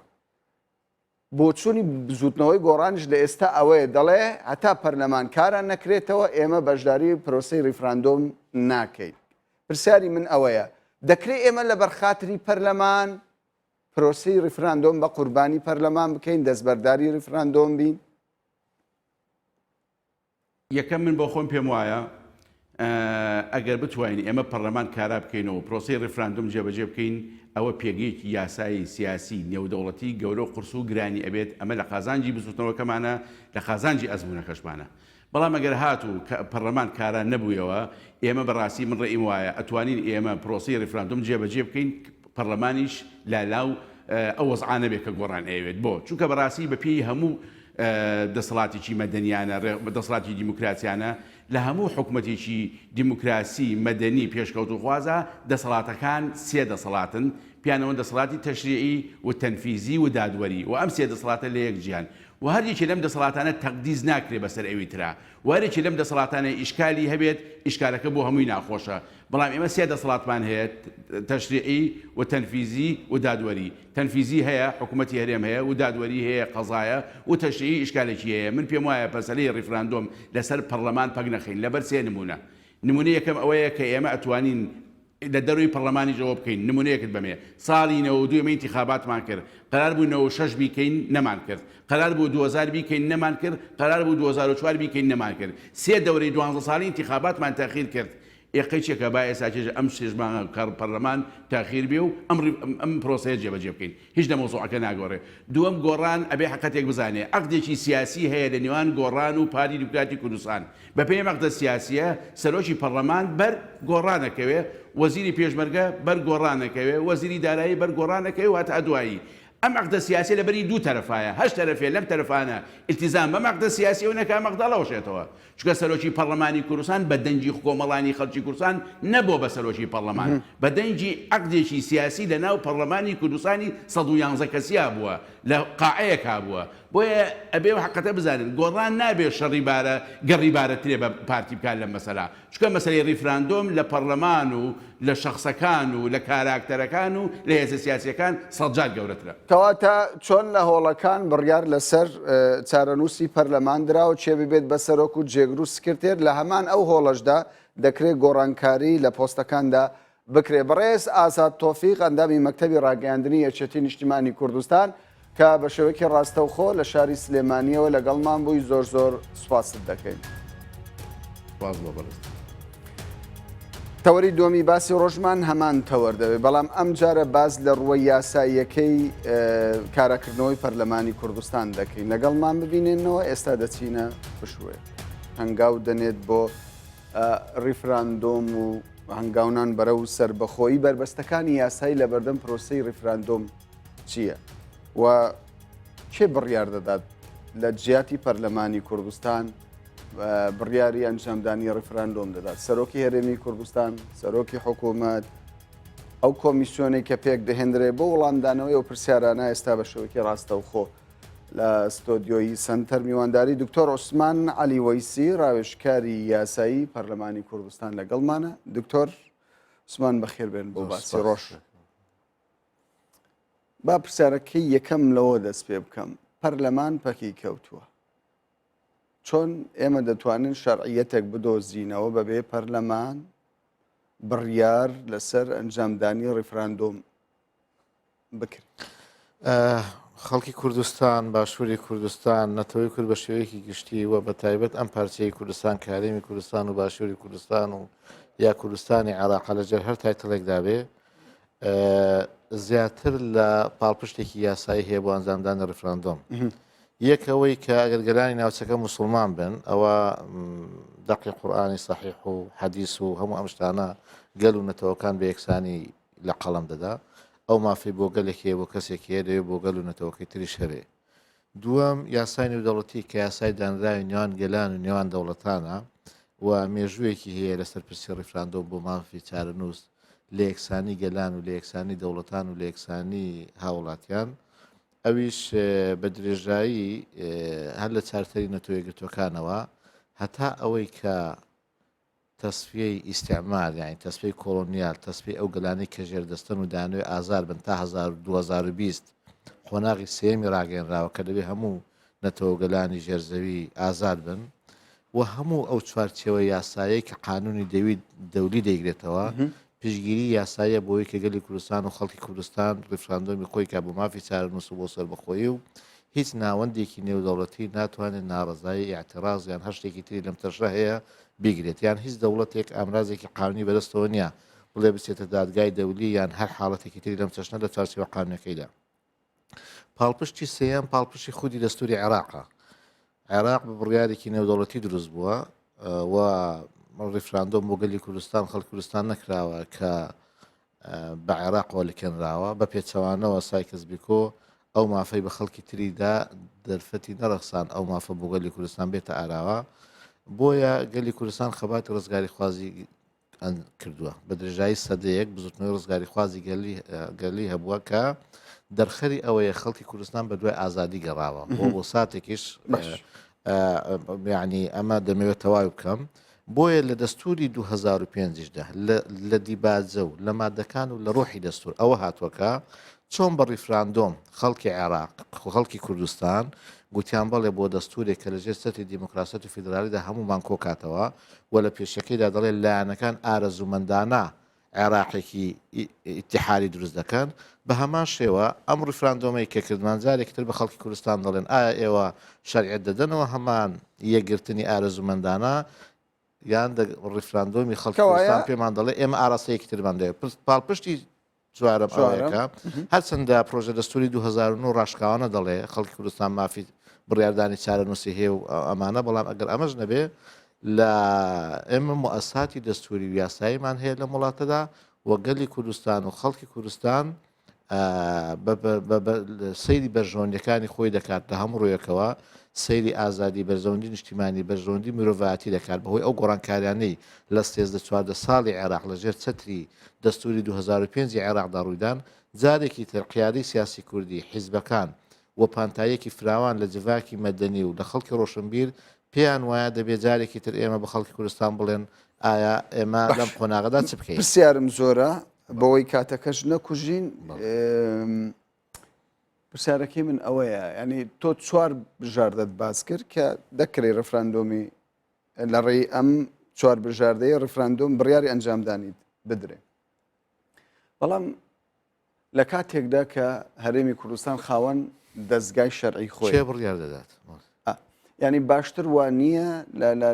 بۆچوونی بزوتنەوەی گۆڕانش لە ئێستا ئەوەیە دەڵێ هەتا پەرلەمان کاران نەکرێتەوە ئێمە بەشداری پرۆسەی ریفراندۆم ناکەین پرسیاری من ئەوەیە دەکرێت ئێمە لە بەرخاتری پەرلەمان پرۆسەی ریفراندۆم بە قوربانی پەرلەمان بکەین دەستبەرداری ریفراندۆم بین یەکەم من بۆ خۆم پێم وایە ئەگەر بتوانین ئێمە پەرلەمان کارا بکەینەوە پرۆسەی ریفراندۆم جێبەجێ بکەین ئەوە پێگەیەکی یاسایی سیاسی نێودەوڵەتی گەورە و قورس و گرانی ئەبێت ئەمە لە قازانجی بزوتنەوەکەمانە لە قازانجی ئەزمونەکەشمانە بەڵام ئەگەر هاتوو پەرلەمان کاران نەبوویەوە ئێمە بەڕاستی من ڕێیم وایە ئەتوانین ئێمە پرۆسەی ریفراندۆم جێبەجێ بکەین پەرلەمانیش لالاو ئەو وەزعانە بێت کە گۆڕان ئەوێت بۆ چونکە بەڕاستی بەپێی هەموو دەسەڵاتێکی مەدەنیانە دەسەڵاتی دیموکراسیانە لە هەموو حکوومەتێکی دیموکراسی مەدەنی پێشکەوتوخوازە دەسەڵاتەکان سێ دەسەڵاتن پیانەوە دەسەڵاتی تەشریعی و تەنفیزی و دادوەری و ئەم سێ دەسەڵاتە لە یەک جیان و هەریەکی لەم دەسەڵاتانە تەقدیز ناکرێت بەسەر ئەوی ترا وارێکی لەم دەسەڵاتانە ئیشکالی هەبێت ئیشکالەکە بۆ هەمووی ناخۆشە بەڵام ئێمە سێ دەسەڵاتمان هەیە تەشریعی و تەنفیزی و دادوەری تەنفیزی هەیە حکوومەتی هەرێم هەیە و دادوەری هەیە قەزایە و تەشریعی ئیشکالێکی هەیە من پێم وایە پەسەلەی ریفراندۆم لەسەر پەرلەمان پەک نەخین لەبەر سێ نمونە یەکەم ئەوەیە کە ئێمە ئەتوانین لە دەروی پەرلەمانی جواب بکەین نمونەیەکت بەمێ ساڵی 92 انتخاباتمان کرد قرار بوو 96 بیکەین نەمان کرد قرار بوو 2000 بیکەین نەمان کرد قرار بوو 2004 بیکەین نەمان کرد سێ دەورەی 12 ساڵی انتخاباتمان تاخیر کرد ئێقەیچێکە با ئێساکێژ ئەم شێژمانە کار پەرلەمان تاخیر بێ و ئەم پرۆسەیە جێبەجێ بکەین هیچ لە مۆزوعەکە ناگۆڕێ دووەم گۆڕان ئەبێ حقەتێک بزانێ عەقدێکی سیاسی هەیە لە نێوان گۆڕان و پارتی دیموکراتی کوردستان بە پێی عەقدە سیاسیە سەرۆکی پەرلەمان بەر گۆڕانەکەوێ وەزیری پێشمەرگە بەر گۆڕانەکەوێ وەزیری دارایی بەر گۆڕانەکەوێ و هاتە ئەدوایی ئەم عەقدە سیاسی لەبەری دوو تەرەفایە هەشت تەرەفێ لەم تەرەفانە ئیلتیزام بەم عەقدە سیاسی و نەکا مەقدەڵەوەشێتەوە چونکە سەرۆکی پەرلەمانی کوردستان بە دەنجی کۆمەڵانی خەڵکی کوردستان نەبووە بە سەرۆکی پەرلەمان بە دەنجی عەقدێکی سیاسی لە ناو پەرلەمانی کوردستانی 111 کەسیا بووە لە قاعەیەکا بووە بۆیە ئەبێ حقەتە بزانن گۆڕان نابێ شەڕی بارە گەڕی بارەترێ بە پارتی بکات لەم مەسەلا چونکە مەسەلەی ریفراندۆم لە پەرلەمان و لە شەخسەکان و لە کاراکتەرەکان و لە هێزە سیاسیەکان سەڵجات گەورەترە کەواتە چۆن لە هۆڵەکان بڕیار لەسەر چارەنووسی پەرلەمان درا و چێ ببێت بە سەرۆک و جێگر و سکرتێر لە هەمان ئەو هۆڵەشدا دەکرێت گۆڕانکاری لە پۆستەکاندا بکرێ بەڕێز ئازاد تۆفیق ئەندامی مەکتەبی ڕاگەیاندنی یەکێتی نیشتیمانی کوردستان کە بە شێوەیەکی ڕاستەوخۆ لە شاری سلێمانیەوە لەگەڵمان بووی زۆر زۆر سوپاست دەکەین. تەوەری دووەمی باسی ڕۆژمان هەمان تەوەردەوێت بەڵام ئەم جارە باز لە ڕووەی یاساییەکەی کارەکردنەوەی پەرلەمانی کوردستان دەکەین لەگەڵمان ببینێنەوە ئێستا دەچینە بشوێ هەنگاو دەنێت بۆ ریفراندۆم و هەنگاونان بەرەو سربەخۆیی بربەستەکانی یاسایی لە بەردەم پرۆسەی ریفراندۆم چییە و کێ بڕیار دەدات لە جیاتی پەرلەمانی کوردستان بڕیاری ئەنجامدانی ڕیفراندۆم دەدات سەرۆکی هەرێمی کوردستان سەرۆکی حکوومەت ئەو کۆمیسیۆنێک کە پێک دەهێنرێ بۆ وەڵامدانەوەی ئەو پرسیارانە ئێستا بە شەوەیەکی ڕاستەوخۆ لە ستۆدیۆی سنتەر میوانداری دکتۆر عوسمان عەلی وەیسی ڕاوێژکاری یاسایی پەرلەمانی کوردستان لەگەڵمانە دکتۆر عوسمان بەخێر بێن بۆ باسی ڕۆژ با پرسیارەکەی یەکەم لەوە دەست پێ بکەم پەرلەمان پەکی کەوتووە چۆن ئێمە دەتوانین شەرعیەتێک بدۆزینەوە بەبێ پەرلەمان بڕیار لەسەر ئەنجامدانی ڕیفراندۆم بکرێت خەڵکی کوردستان باشووری کوردستان نەتەوەی کورد بە شێوەیەکی گشتی وە بە تایبەت ئەم پارچەی کوردستان کارێمی کوردستان و باشووری کوردستان و یا کوردستانی عێراق لەجێر هەر تایتڵێکدا بێ زیاتر لە پاڵپشتێکی یاسایی هەیە بۆ ئەنجامدانی ڕیفراندۆم یەکەوەی کە ئەگەرگەلانی ناوچەکە موسڵمان بن ئەوە دەقی قورئانی سەحیح و حەدیث و هەموو ئەم شتانە گەل و نەتەوەکان بە یەکسانی لە قەڵەم دەدا ئەو مافی بۆ گەلێکی بۆ کەسێکی هەیە دەوێت بۆ گەل و نەتەوەکەی تریش هەبێ دووەم یاسای نێودەوڵەتی کە یاسای دانراوی نێوان گەلان و نێوان دەوڵەتانە و مێژوویەکی هەیە لەسەر پرسی ڕیفراندۆم بۆ مافی چارەنووس لە یەکسانی گەلان و لە یەکسانی دەوڵەتان و لە یەکسانی هاوڵاتیان ئەویش بە درێژایی هەر لە چارتەری نەتۆ یەکگرتوەکانەوە هەتا ئەوەی کە تەسفیەی ئیستیعمار یانی تەسفیەی کۆڵۆنیال تەسفیەی ئەو گەلانەی کە ژێردەستن و دانوێ ئازار بن تا 2020 خۆناغی سێمی ڕاگەنراوە کە دەبێ هەموو نەتەوە گەلانی ژێرزەوی ئازاد بن و هەموو ئەو چوارچێوە یاسایی کە قانونی دەولی دەیگرێتەوە پشگیری یاساییە بۆی کە گەلی کوردستان و خەڵکی کوردستان ڕیفراندۆمی خۆی کا بۆ مافی چارەنووس بۆ سەربەخۆیی و هیچ ناوەندێکی نێودەوڵەتی ناتوانێت ناڕزایی ئاعتراض یان هەر شتێکی تری لەم تەشە هەیە بیگرێت یان هیچ دەوڵەتێک ئامرازێکی قانونی بەدەستەوە نییە بڵێ بچێتە دادگای دەولی یان هەر حاڵەتێکی تری لەم چەشنە لە چارچێوە قانونەکەیدا پاڵپشتی سێیان پاڵپشتی خودی دەستوری عێراقە عێراق بە بڕیارێکی نێودەوڵەتی دروست بووە و ڕیفراندۆم بۆ گەلی کوردستان خەڵکی کوردستان نەکراوە کە بە عێراقەوە لکێنراوە بە پێچەوانەوە سایکس بیکۆ ئەو مافەی بە خەڵکی تریدا دەرفەتی نەڕەخسان ئەو مافە بۆ گەلی کوردستان بێتە ئاراوە بۆیە گەلی کوردستان خەباتی ڕزگاری خوازی کردووە بە درێژایی سەدەیەک بزوتنەوەی ڕزگاری خوازی گەلی هەبووە کە دەرخەری ئەوەیە خەڵکی کوردستان بە دوای ئازادی گەڕاوە بۆ ساتێکیش یعنی ئەمە دەمەوێت تەواوی بکەم بۆیە لە دەستوری 2005دا لە دیباجە و لە مادەکان و لە ڕۆحی دەستور ئەوە هاتووەکە چۆن بە ڕیفراندۆم خەڵکی عێراق خەڵکی کوردستان گوتیان بەڵێ بۆ دەستورێک کە لەژێر سەرتی دیموکراسی و فیدرالیدا هەمومان کۆکاتەوە و لە پێشەکەیدا دەڵێ لایەنەکان ئارەزومەندانە عێراقێکی ئیتیحادی دروست دەکەن بە هەمان شێوە ئەم ڕیفراندۆمەی کە کردمان جارێکتر بە خەڵکی کوردستان دەڵێن ئایا ئێوە شەریعەت دەدەنەوە هەمان یەکگرتنی ئارەزومەندانە یان ڕیفراندۆمی خەڵکی کەوایە؟ کوردستان پێمان دەڵێ ئێمە ئاراسەیەکی ترمان دەوێت پاڵپشتی چوارەم ئەوەیەکە هەرچەندە پرۆژە دەستوری 2009 ڕاشکاوانە دەڵێ خەڵکی کوردستان مافی بڕیاردانی چارەنووسی هەیە و ئەمانە بەڵام ئەگەر ئەمەش نەبێ لە ئێمە مؤسساتی دەستوری و یاساییمان هەیە لە وڵاتەدا وەگەلی کوردستان و خەڵکی کوردستان سەیری بەرژەوەندەکانی خۆی دەکات لە هەموو ڕوویەکەوە سەیری ئازادی بەرزەوەندی نیشتیمانی بەرژەوەندی مرۆڤایەتی دەکات بەهۆی ئەو گۆڕانکاریانەی لە 13 ساڵی عێراق لەژێر چەتری دەستوری 2005 عێراقدا ڕوویدان جارێکی تر قیادەی سیاسی کوردی حیزبەکان و پانتایەکی فراوان لە جڤاکی مەدەنی و لە خەڵکی ڕۆشنبیر پێیان وایە دەبێت جارێکی تر ئێمە بە خەڵکی کوردستان بڵێن ئایا ئێمە لەم قۆناغەدا چ بکەین پرسیارم زۆرە بەوەی کاتەکەش نەکوژین پرسیارەکەی من ئەوەیە ینی تۆ چوار بژاردەت باز کرد کە دەکرێت ڕفراندۆمی لە ڕێی ئەم چوار بژاردەیە ڕفراندۆم بڕیاری ئەنجامدانیت بدرێ بەڵام لە کاتێکدا کە هەرێمی کوردستان خاوەن دەستگای شەرعی خۆی چێ بڕیار دەدات ینی باشتر وان نییە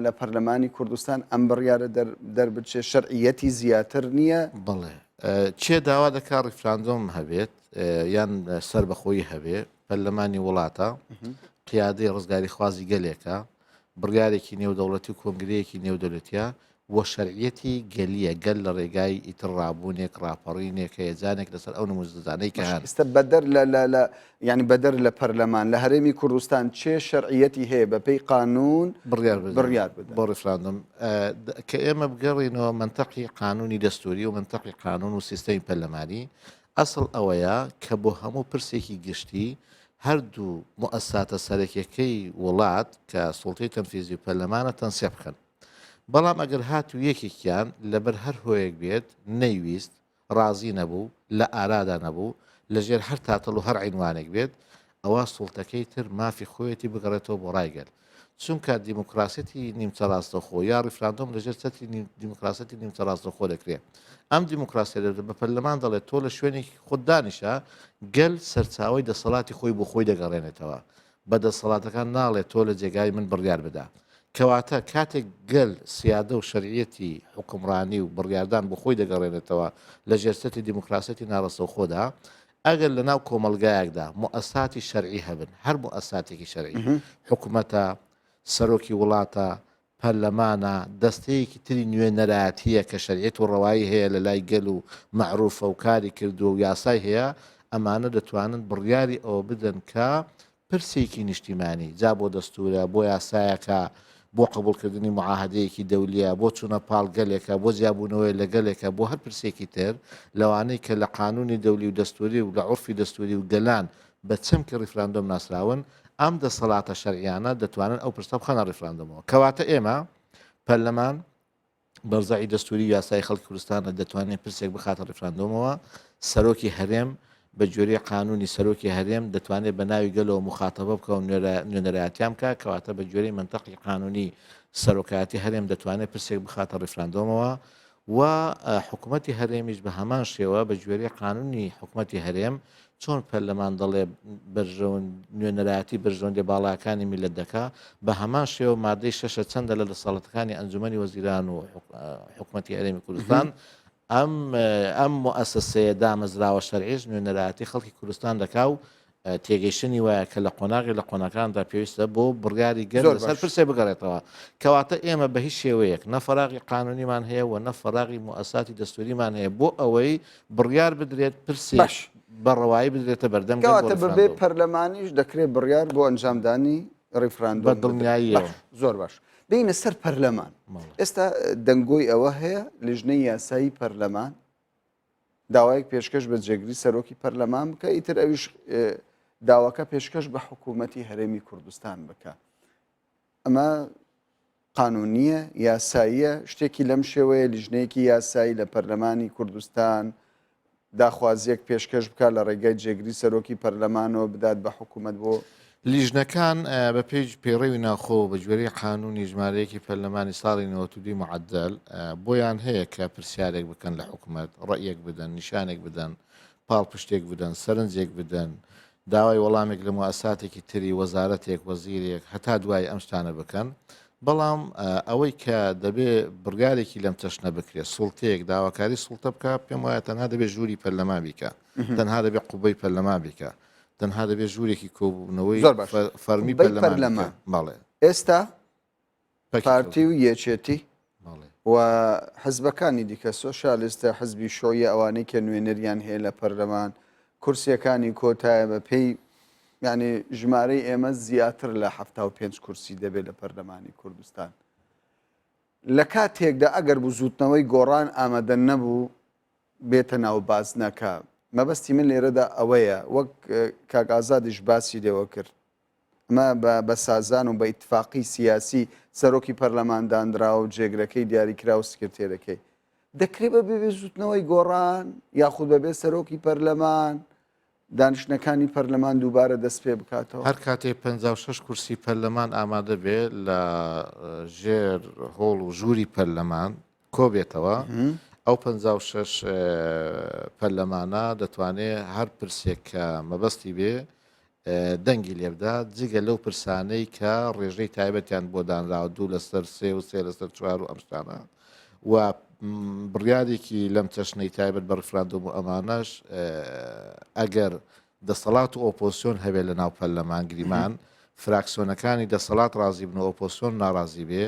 لە پەرلەمانی کوردستان ئەم بڕیارە دەربچێ شەرعیەتی زیاتر نییە بڵێ چێ داوا دەکات ڕیفراندۆم هەبێت یان سەر بەخۆی هەبێ پەرلەمانی وڵاتە قیادەی ڕزگاری خوازی گەلێکە بڕیارێکی نێودەوڵەتی و کۆنگرەیەکی نێودەوڵەتیە وە شەرعیەتی گەلیە گەل لە ڕێگای ئیتر ڕابوونێک ڕاپەڕینێک هەیەجانێک لەسەر ئەو نموزدانەی کە هەن ئێستا بەدەر ینی بەدەر لە پەرلەمان لە هەرێمی کوردستان چێ شەرعیەتی هەیە بەپێی قانون بڕیار بدە بۆ ڕیفراندۆم کە ئێمە بگەڕینەوە منتەقی قانونی دەستوری و منتەقی قانون و سیستەمی پەرلەمانی ئەسڵ ئەوەیە کە بۆ هەموو پرسێکی گشتی هەردوو مؤسساتە سەرەکیەکەی وڵات کە سوڵتەی تەنفیزی و پەرلەمانە تەنسیە بکەن بەڵام ئەگەر هاتو یەکێکیان لەبەر هەر هۆیەک بێت نەیویست ڕازی نەبوو لە ئارادا نەبوو لەژێر هەر تاتڵ و هەر عینوانێک بێت ئەوە سوڵتەکەی تر مافی خۆیەتی بگەڕێتەوە بۆ ڕایگەل چونکە دیموکراسەتی نیمچە ڕاستەخۆ یا ڕیفراندۆم لەژێر چەتری دیموکراسەتی نیمچە ڕاستەخۆ دەکرێت ئەم دیموکراسی بە پەرلەمان دەڵێت تۆ لە شوێنێکی خوددانیشە گەل سەرچاوی دەسەڵاتی خۆی بۆ خۆی دەگەڕێنێتەوە بە دەسەڵاتەکان ناڵێت تۆ لە جێگای من بڕیار بدە کەواتە کاتێک گەل سیادە و شەرعیەتی حکومڕانی و بڕیاردان بۆ خۆی دەگەڕێنێتەوە لە ژێرچەتی دیموکراسەتی ناڕەسەوخۆدا ئەگەر لە ناو کۆمەلگایەکدا مؤسساتی شەرعی هەبن هەر مؤسساتێکی شەرعی حکوومەتە سەرۆکی وڵاتە پەرلەمانە دەستەیەکی تری نوێنەرایەتیە کە شەریعەت و ڕەوایی هەیە لە لای گەل و مەعروفە و کاری کردو و یاسای هەیە ئەمانە دەتوانن بڕیاری ئەوە بدەن کە پرسێکی نیشتیمانی جا بۆ دەستورە بۆ یاسایەکە بۆ قبولکردنی معاهدەیەکی دەولیە بۆ چوونە پاڵ گەلێکە بۆ جیاببوونەوەی لە گەلێکە بۆ هەر پرسێکی تر لەوانەی کە لە قانونی دەولی و دەستوری و لە عورفی دەستوری و گەلان بە چەمکی ڕیفراندۆم ناسراون ئەم دەسەڵاتە شەرعیانە دەتوانن ئەو پرسە بخەنە ڕیفراندۆمەوە کەواتە ئێمە پەرلەمان بەرزایی دەستوری یاسای خەڵکی کوردستانە دەتوانێت پرسێک بخاتە ڕیفراندۆمەوە سەرۆکی هەرێم بە جۆری قانونی سەرۆکی هەرێم دەتوانێت بە ناوی گەلەوە مخاتەبە بکە و نوێنەرایەتیان بکە کەواتە بە جۆری منتەقی قانونی سەرۆکایەتی هەرێم دەتوانێت پرسێک بخاتە ڕیفراندۆمەوە و حکوومەتی هەرێمیش بە هەمان شێوە بە جۆری قانونی حکوومەتی هەرێم چۆن پەرلەمان دەڵێ نوێنەرایەتی بەرژەوەندی باڵاکانی میلەت دەکا بە هەمان شێوە مادەی شەشە چەندە لە دەسەڵاتەکانی ئەنجومەنی وەزیران و حکوومەتی هەرێمی کوردستان ئەم مؤسسەیە دامەزراوە شەرعیش نوێنەرایەتی خەڵکی کوردستان دەکا و تێگەیشتنی وایە کە لە قۆناغی لە قۆناکاندا پێویستە بۆ بڕیاری گەر لەسەر پرسێ بگەڕێتەوە کەواتە ئێمە بە هیچ شێوەیەک نەفەراغی قانونیمان هەیە و نەفەراغی مؤسساتی دەستوریمان هەیە بۆ ئەوەی بڕیار بدرێت پرسێ بەڕەوایی بدرێتە بەردەم کەواتە بەبێ پەرلەمانیش دەکرێت بڕیار بۆ ئەنجامدانی ڕیفراندۆم بە دڵنیاییەوە زۆر باش بینە سەر پەرلەمان ئێستا دەنگۆی ئەوە هەیە لیژنەی یاسایی پەرلەمان داوایەک پێشکەش بە جێگری سەرۆکی پەرلەمان بکە ئیتر ئەویش داواکە پێشکەش بە حکوومەتی هەرێمی کوردستان بکە ئەمە قانونیە یاساییە شتێکی لەم شێوەیە لیژنەیەکی یاسایی لە پەرلەمانی کوردستان داخوازیەک پێشکەش بکە لە ڕێگای جێگری سەرۆکی پەرلەمانەوە بدات بە حکوومەت بۆ لیژنەکان بە پێی پێڕێوی ناخۆ بە جوێری قانونی ژمارەیەکی پەرلەمانی ساڵی 92 معدل بۆیان هەیە کە پرسیارێک بکەن لە حکوومەت ڕەیەک بدەن نیشانێک بدەن پاڵ پشتێک بدەن سەرنجێک بدەن داوای وەڵامێک لە مؤسساتێکی تری وەزارەتێک وەزیرێک هەتا دوای ئەم شتانە بکەن بەڵام ئەوەی کە دەبێ بڕیارێکی لەم تەشنە بکرێت سوڵتەیەک داواکاری سوڵتە بکە پێم وایە تەنها دەبێت ژووری پەرلەمان بیکە تەنها دەبێت قوبەی پەرلەمان بیکە تەنها دەبێت ژوورێکی کۆبوونەوەی فەرمی پەرلەمان بەڵێ ئێستا پارتی و یەکێتی و حزبەکانی دیکە سۆشالیستە حزبی شۆیە ئەوانەی کە نوێنەریان هەیە لە پەرلەمان کورسیەکانی کۆتایە بە پێی یعنی ژمارەی ئێمە زیاتر لە 75 کورسی دەبێت لە پەرلەمانی کوردستان لە کاتێکدا ئەگەر بزوتنەوەی گۆڕان ئامادە نەبوو بێتە ناو بازنەکە مەبەستی من لێرەدا ئەوەیە وەک کاکازادیش باسی لێوە کرد ئەمە بە سازان و بە ئیتفاقی سیاسی سەرۆکی پەرلەماندانرا و جێگرەکەی دیاریکرا و سکرتێرەکەی دەکرێت بە بێ زوتنەوەی گۆڕان یاخود بەبێ سەرۆکی پەرلەمان دانیشتەکانی پەرلەمان دووبارە دەست پێ بکاتەوە هەر کاتێ 56 کورسی پەرلەمان ئامادە بێ لە ژێر هۆڵ و ژووری پەرلەمان کۆبێتەوە ئەو 56 پەرلەمانە دەتوانێت هەر پرسێک کە مەبەستی بێ دەنگی لێبدا جگە لەو پرسانەی کە ڕێژەی تایبەتیان بۆ دانراوە 2 لەسەر 3 و 3 لەسەر 4 و ئەم شتانە و بڕیارێکی لەم چەشنەی تایبەت بە ڕفراندۆم و ئەمانەش ئەگەر دەسەڵات و ئۆپۆسیۆن هەبێت لە ناو پەرلەمان گریمان فراکسیۆنەکانی دەسەڵات ڕازی بن و ئۆپۆسیۆن ناڕازی بێ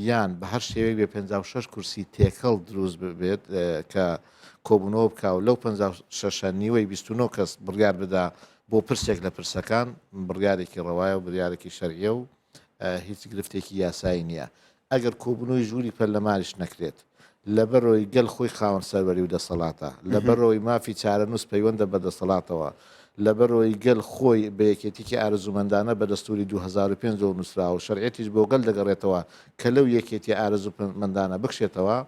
یان بە هەر شێوەیە بێ 56 کورسی تێکەڵ دروست ببێت کە کۆبوونەوە بکە و لەو 56 نیوەی 29 کەس بڕیار بدا بۆ پرسێک لە پرسەکان بڕیارێکی ڕەوایە و بڕیارێکی شەرعیە و هیچ گرفتێکی یاسایی نییە ئەگەر کۆبوونەوەی ژووری پەرلەمانیش نەکرێت لەبەرەوەی گەل خۆی خاوەن سەروەری و دەسەڵاتە لەبەرەوەی مافی چارەنووس پەیوەندە بە دەسەڵاتەوە لەبەرەوەی گەل خۆی بە یەکێتیکی ئارزومەندانە بە دەستوری 2005 نووسرا و شەرعەتیش بۆ گەل دەگەڕێتەوە کە لەو یەکێتی ئارزومەندانە بکشێتەوە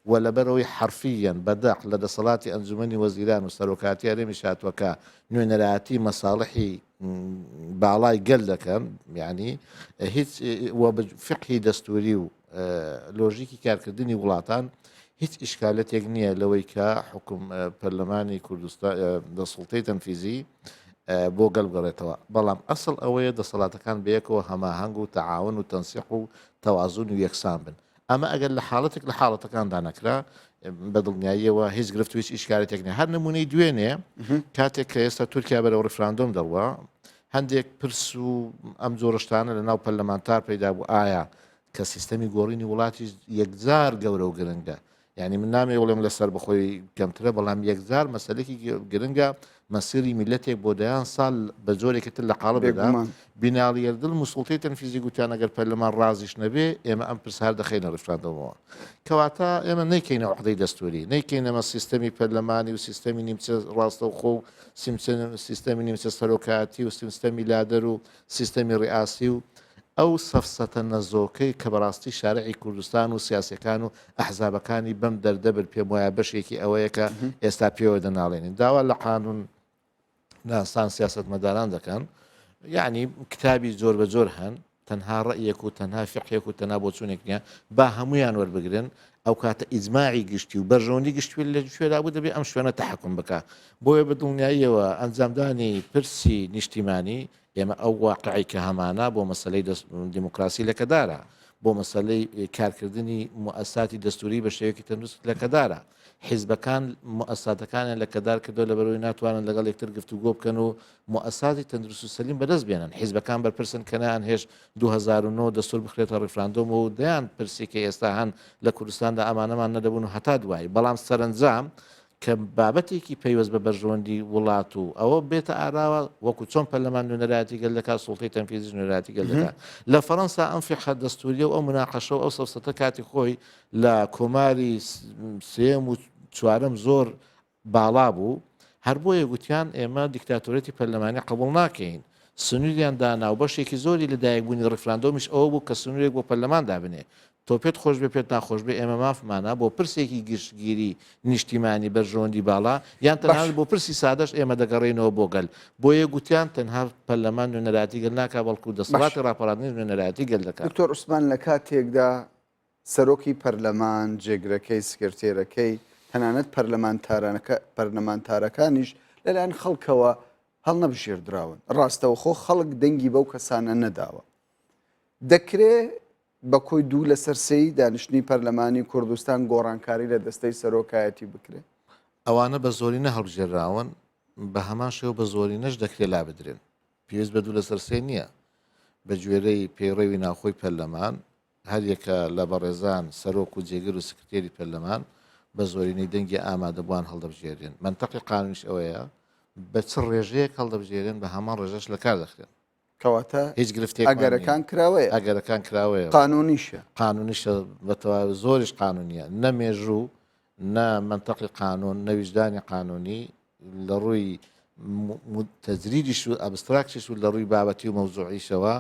و لەبەرەوەی حرفیەن بەدەق لە دەسەڵاتی ئەنجومەنی وەزیران و سەرۆکاتی هەرێمی شاتوەکە نوێنەرایەتی مەساڵحی باڵای گەل دەکەن یعنی هیچ فقهی دەستوری و لۆژیکی کارکردنی وڵاتان هیچ ئیشکالەتێک نییە لەوەی کە حکوم پەرلەمانی کوردستان دەسڵتەی تەنفیزی بۆ گەڵگەڕێتەوە بەڵام ئەسڵ ئەوەیە دەسەڵاتەکان بەیەکەوە هەماهەنگ و تەعاون و تەنسیح و تەوازون و یەکسان بن ئەمە ئەگەر لە حاڵەتێک لە حاڵەتەکاندا نەکرا بە دڵنیاییەوە هیچ گرفت و هیچ ئیشکالەتێک نیە هەر نمونەی دوێنێ کاتێک کە ئێستا تورکیا بەرەو ڕفراندۆم دەڕوە هەندێک پرس و ئەم جۆرەشتانە لە ناو پەرلەمانتار پەیدا بوو ئایا کە سیستەمی گۆڕینی وڵاتی یەکجار گەورە و گرنگە یعنی من نامێ وڵێم لەسەر بخۆی کەمترە بەڵام یەکجار مەسەلێکی گرنگە مەسیری میلەتێک بۆ دەیان ساڵ بە جۆرێکی تر لە قاڵە بێدا بیناڵیەردل موسڵتەی تەنفیزی گوتیان ئەگەر پەرلەمان ڕازیش نەبێ ئێمە ئەم پرسهار دەخینە ڕفراندەوەەوە کەواتە ئێمە نەیکەینە عقدەی دەستوری نەیکەینەمە سیستەمی پەرلەمانی و سیستەمی نیمچە ڕاستە و خۆ و سیستەمی نیمچە سەرۆکاتی و سیستەمی لادەر و سیستەمی ڕئاسی و ئەو سەفسەتە نەزۆکەی کە بەڕاستی شارعی کوردستان و سیاسەکان و ئەحزابەکانی بەم دەردەبر پێم وایە بەشێکی ئەوەیە کە ئێستا پێوە دەناڵێنین داوا لە قانون ناسان سیاست مەداران دەکەن یعنی کتابی زۆر بە زۆر هەن تەنها ڕەیەک و تەنها فقهێک و تەنها بۆ چوونێک نییە با هەمویان وەربگرن ئەو کاتە ئیجماعی گشتی و بەرژەوەندی گشتوێت لە شوێدا بوو دەبێت ئەم شوێنە تەحکوم بکە بۆیە بە دڵنیاییەوە ئەنجامدانی پرسی نیشتیمانی ئێمە ئەو واقعی کە هەمانە بۆ مەسلەی دیموکراسی لەکەدارە بۆ مەسلەی کارکردنی مؤسساتی دەستوری بە شێوەیەکی تەندروست لەکەدارە حیزبەکان مؤسساتەکانیان لەکەدار کردو لەبەرەوەی ناتوانن لەگەڵ یەکتر گفتوگۆ بکەن و مؤسساتی تەندروست و سەلیم بەدەست بێنن حیزبەکان بەرپرسن کەنیان هێش 2009 دەستور بخرێتە ڕفراندۆم و دەیان پرسی کە ئێستا هەن لە کوردستاندا ئەمانەمان نەدەبوون و هەتا دوای بەڵام سەرنجام کە بابەتێکی پەیوەست بە بەرژەوەندی وڵات و ئەوە بێتە ئاراوە وەکو چۆن پەرلەمان نوێنەرایەتی گەل دەکات سوڵتەی تەنفیزی نوێنەرایەتی گەل دەکات لە فەڕەنسا ئەم فقه دەستوریە و ئەو مناقەشە و ئەو سەفسەتە کاتی خۆی لە کۆماری سێم و چوارەم زۆر باڵا بوو هەر بۆیە گوتیان ئێمە دیکتاتۆرەتی پەرلەمانی قبوڵ ناکەین سنووریان دانا و بەشێکی زۆری لە دایکبوونی ڕفراندۆمیش ئەوە بوو کە سنوورێک بۆ پەرلەمان دابنێ تۆ پێت خۆش بێ پێت ناخۆش بێ ئێمە مافمانە بۆ پرسێکی گشتگیری نیشتیمانی بەرژەوەندی باڵا یان تەنها بۆ پرسی سادەش ئێمە دەگەڕێنەوە بۆ گەل بۆیە گوتیان تەنها پەرلەمان نوێنەرایەتی گەل ناکا بەڵکو دەسەڵاتی ڕاپەڕاندنی نوێنەرایەتی گەل دەکات دکتۆر عوسمان لە کاتێکدا سەرۆکی پەرلەمان جێگرەکەی سکرتێرەکەی تەنانەت پەرلەمانتارەکانیش لەلایەن خەڵکەوە هەڵ نەبژێردراون ڕاستەوخۆ خەڵک دەنگی بەو کەسانە نەداوە دەکرێت بە کۆی دوو لە سەرسەی دانیشتنی پەرلەمانی کوردستان گۆڕانکاری لە دەستەی سەرۆکایەتی بکرێت. ئەوانە بە زۆرینە هەڵبژێراون بە هەمان شێوە بە زۆرینەش دەکرێت لا بدرێن پێویست بە دوو لە سەرسێ نییە بە گوێرەی پەیڕێوی ناوخۆی پەرلەمان هەر یەکە لە بەڕێزان سەرۆک و جێگر و سکرتێری پەرلەمان بە زۆرینەی دەنگی ئامادەبووان هەڵدەبژێرێن منتەقی قانونیش ئەوەیە بە چ ڕێژەیەک هەڵدەبژێرێن بە هەمان ڕێژەش لە کار دەخرێن کەواتە هیچ گرفتێک ئەگەرەکان کراوەیە ئەگەرەکان کراوەیە قانونیشە قانونیشە بەتەواوی زۆریش قانونیە نەمێژوو نە منتەقی قانون نەویژدانی قانونی لە ڕووی تەجریدیش و ئەبستراکتیش و لە ڕووی بابەتی و مەوزوعیشەوە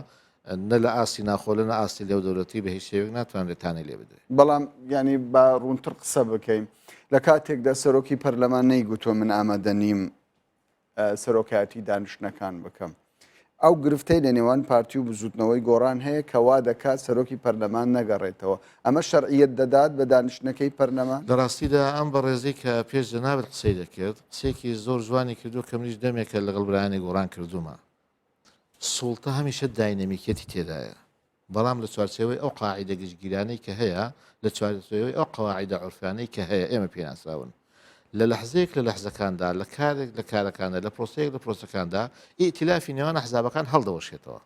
نە لە ئاسی ناخۆلە نە ئاسی لەو دەوڵەتی بە هیچ شێوێک ناتوانێت لێتانی لێ بدرێت بەڵام ینی بە ڕوونتر قسە بکەین لە کاتێکدا سەرۆکی پەرلەمان نەیگوتووە من ئامادە نیم سەرۆکایەتی دانیشتنەکان بکەم ئەو گرفتەی لە نێوان پارتی و بزوتنەوەی گۆڕان هەیە کەوا دەکات سەرۆکی پەرلەمان نەگەڕێتەوە ئەمە شەرعیەت دەدات بە دانیشتنەکەی پەرلەمان لە ڕاستیدا ئەم بە ڕێزەی کە پێش جەنابەت قسەی دەکرد قسێکی زۆر جوانی کردو کە منیش دەمێکە لەگەڵ برایانی گۆڕان کردومە سوڵتە هەمیشە داینەمیکەتی تێدایە بەڵام لە چوارچێوەی ئەو قاعیدە گشتگیرانەی کە هەیە لە چوارچێوەی ئەو قەواعیدە عورفانەی کە هەیە ئێمە پێناسراون لە لەحزەیەک لە لەحزەکاندا لە کارێک لە کارەکاندا لە پرۆسەیەک لە پرۆسەکاندا ئیتیلافی نێوان حزابەکان هەڵدەوەشێتەوە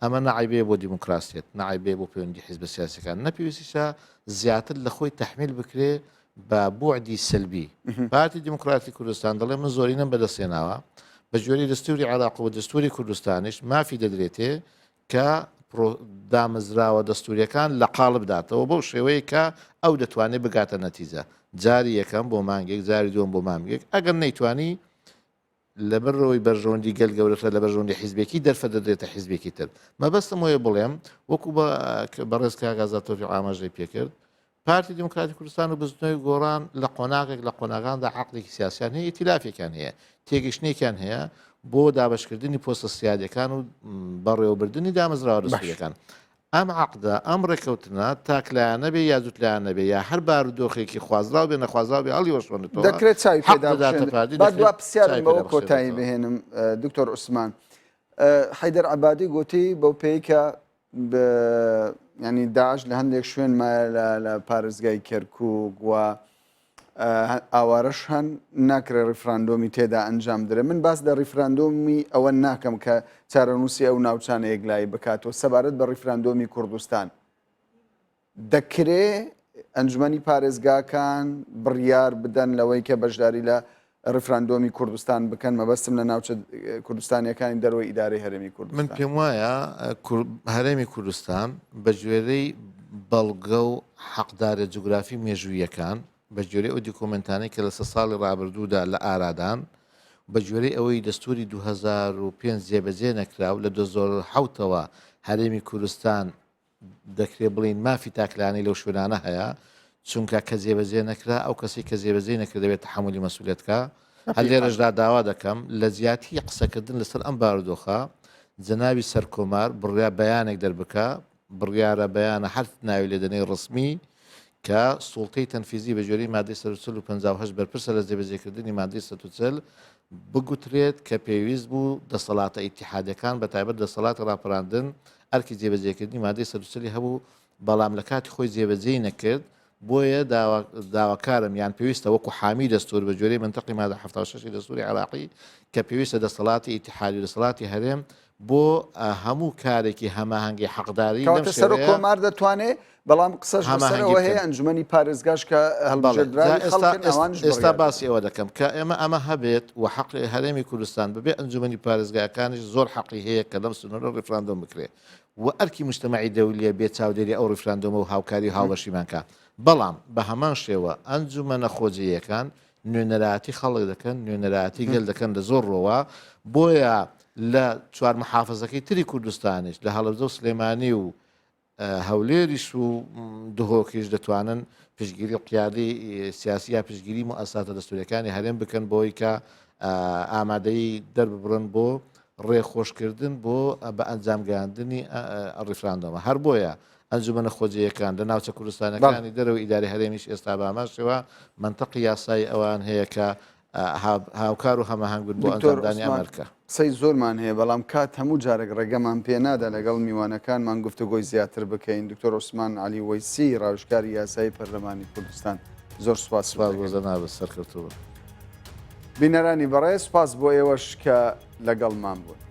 ئەمە نەعیبێ بۆ دیموکراسیت نەعیبێ بۆ پەیوەندی حیزب سیاسەکان نەپێویستیشە زیاتر لە خۆی تەحمیل بکرێ بە بوعدی سلبی پارتی دیموکراتی کوردستان دەڵێ من زۆرینەم بەدەستێناوە بە جۆری دەستوری عێراق و دەستوری کوردستانیش مافی دەدرێتێ کە دامەزراوە دەستوریەکان لە قاڵب بداتەوە بەو شێوەیە کە ئەو دەتوانێت بگاتە نەتیجە جاری یەکەم بۆ مانگێک جاری دووەم بۆ مانگێک ئەگەر نەیتوانی لەبەرەوەی بەرژەوەندی گەل گەورەتر لە بەرژەوەندی حیزبێکی دەرفە دەدرێتە حیزبێکی تر مەبەستم وەیە بڵێم وەکو بەڕێز کاگازات تۆفیق ئاماژەی پێکرد پارتی دیموکراتی کوردستان و بزنەوەی گۆڕان لە قۆناغێک لە قۆناغاندا عەقدێکی سیاسیان هەیە ئیتیلافێکیان هەیە تێگەشتێکیان هەیە بۆ دابەشکردنی پۆستە سیادەکان و بەڕێوەبردننی دامەزراوە دەستوریەکان ئەم عەقدە ئەم ڕێکەوتنە تاکلایانە بێ یا جوتلایانە بێ یا هەر بارودۆخێکی خوازراو بێ نەخوازراو بێ هەڵی وەشۆنێتەوە دەکرێت چاوی پێدا دوا پرسیارم بەوە کۆتایی بهێنم دکتۆر عوسمان حەیدەر عەبادی گوتی بەو پێی کە ینی داعش لە هەندێک شوێنمایە لە پارێزگای کەرکووک و ئاوارەش هەن ناکرێ ڕیفراندۆمی تێدا ئەنجام درێ من باس لە ڕیفراندۆمی ئەوە ناکەم کە چارەنووسی ئەو ناوچانە یەکلایی بکاتەوە سەبارەت بە ڕیفراندۆمی کوردستان دەکرێ ئەنجومەنی پارێزگاکان بڕیار بدەن لەوەی کە بەشداری لە ڕیفراندۆمی کوردستان بکەن مەبەستم لە ناوچە کوردستانیەکانی دەرەوەی ئیدارەی هەرێمی کوردستان من پێم وایە هەرێمی کوردستان بە گوێرەی بەڵگە و حەقدارە جوگرافی مێژوویەکان بە جۆرەی ئەو دیکۆمنتانەی کە لە سە ساڵی ڕابردوودا لە ئارادان بە جۆرەی ئەوەی دەستوری 2005 جێبەجێ نەکراو لە 2010ەوە هەرێمی کوردستان دەکرێت بڵین مافی تاکلانی لەو شوێنانە هەیە چونکە کە جێبەجێ نەکرا ئەو کەسی کە جێبەجێ نەکرد دەبێت تحملی مەسئولیتکە هەر لێرەشدا داوا دەکەم لە زیاتی قسەکردن لەسەر ئەم بارودۆخە جەنابی سەرکۆمار بڕیا بەیانێک دەربکە بڕیارە بەیانە هەر ناوی لێدەنەی ڕسمی کە سوڵتەی تەنفیزی بە جۆرەی مادەی 158 بەرپرسە لە جێبەجێکردنی مادەی 140 بگوترێت کە پێویست بوو دەسەڵاتە ئیتیحادەکان بە تایبەت دەسەڵاتی ڕاپەڕاندن ئەرکی جێبەجێکردنی مادەی 140 هەبوو بەڵام لە کاتی خۆی جێبەجێی نەکرد بۆیە داواکارم یان پێویستە وەکو حامی دەستور بە جۆرەی منتەقی مادە 76 دەستوری عێراقی کە پێویستە دەسەڵاتی ئیتیحادی و دەسەڵاتی هەرێم بۆ هەموو کارێکی هەماهەنگی حەقداری سەر و کۆمار دەتوانێت بەڵام قسەش بەسەرەوە هەیە ئەنجومەنی پارێزگاش کە ئێستا باسی ئەوە دەکەم کە ئەمە هەبێت و حەقی هەرێمی کوردستان ببێ ئەنجومەنی پارێزگاکانیش زۆر حەقی هەیە کە لەم سنوورە ڕیفراندۆم بکرێت و ئەرکی مجتەمەعی دەولیە بێت چاودێری ئەو ڕیفراندۆمە و هاوکاری و هاوبەشیمانکە بەڵام بە هەمان شێوە ئەنجومەنە خۆجیەکان نوێنەراتی خەڵک دەکەن نوێنەراتی گەل دەکەن لە زۆر ڕۆوە بۆیە لە چوار محافزەکەی تری کوردستانیش لە هەڵەبجە و سلێمانی و هەولێریش و دهۆکیش دەتوانن پشگیری قیادی سیاسی یا پشگیری مؤسساتە دەستوریەکانی هەرێم بکەن بۆی کە ئامادەی دەرببڕن بۆ ڕێخۆشکردن بۆ بە ئەنجامگەاندنی ڕیفراندۆمە هەر بۆیە ئەنجومەنە خۆجیەکان لە ناوچە کوردستانەکانی دەرەوە ئیداری هەرێمیش ئێستا باماشەوە منتەقی یاسایی ئەوان هەیە کە هاوکار و هەماهنگبوون بۆ ئەنجامدانی ئەمەرکە. قسەی زۆرمان هەیە بەڵام کات هەموو جارێک ڕێگەمان پێنادا لەگەڵ میوانەکانمان گفتوگۆی زیاتر بکەین. دکتۆر عوسمان علی وەیسی ڕاوشکاری یاسایی پەرلەمانی کوردستان زۆر سوپاس بۆ جەنابەت سەرکەوتووە. بینەرانی بەڕێز سوپاس بۆ ئێوەش کە لەگەڵمان بوون.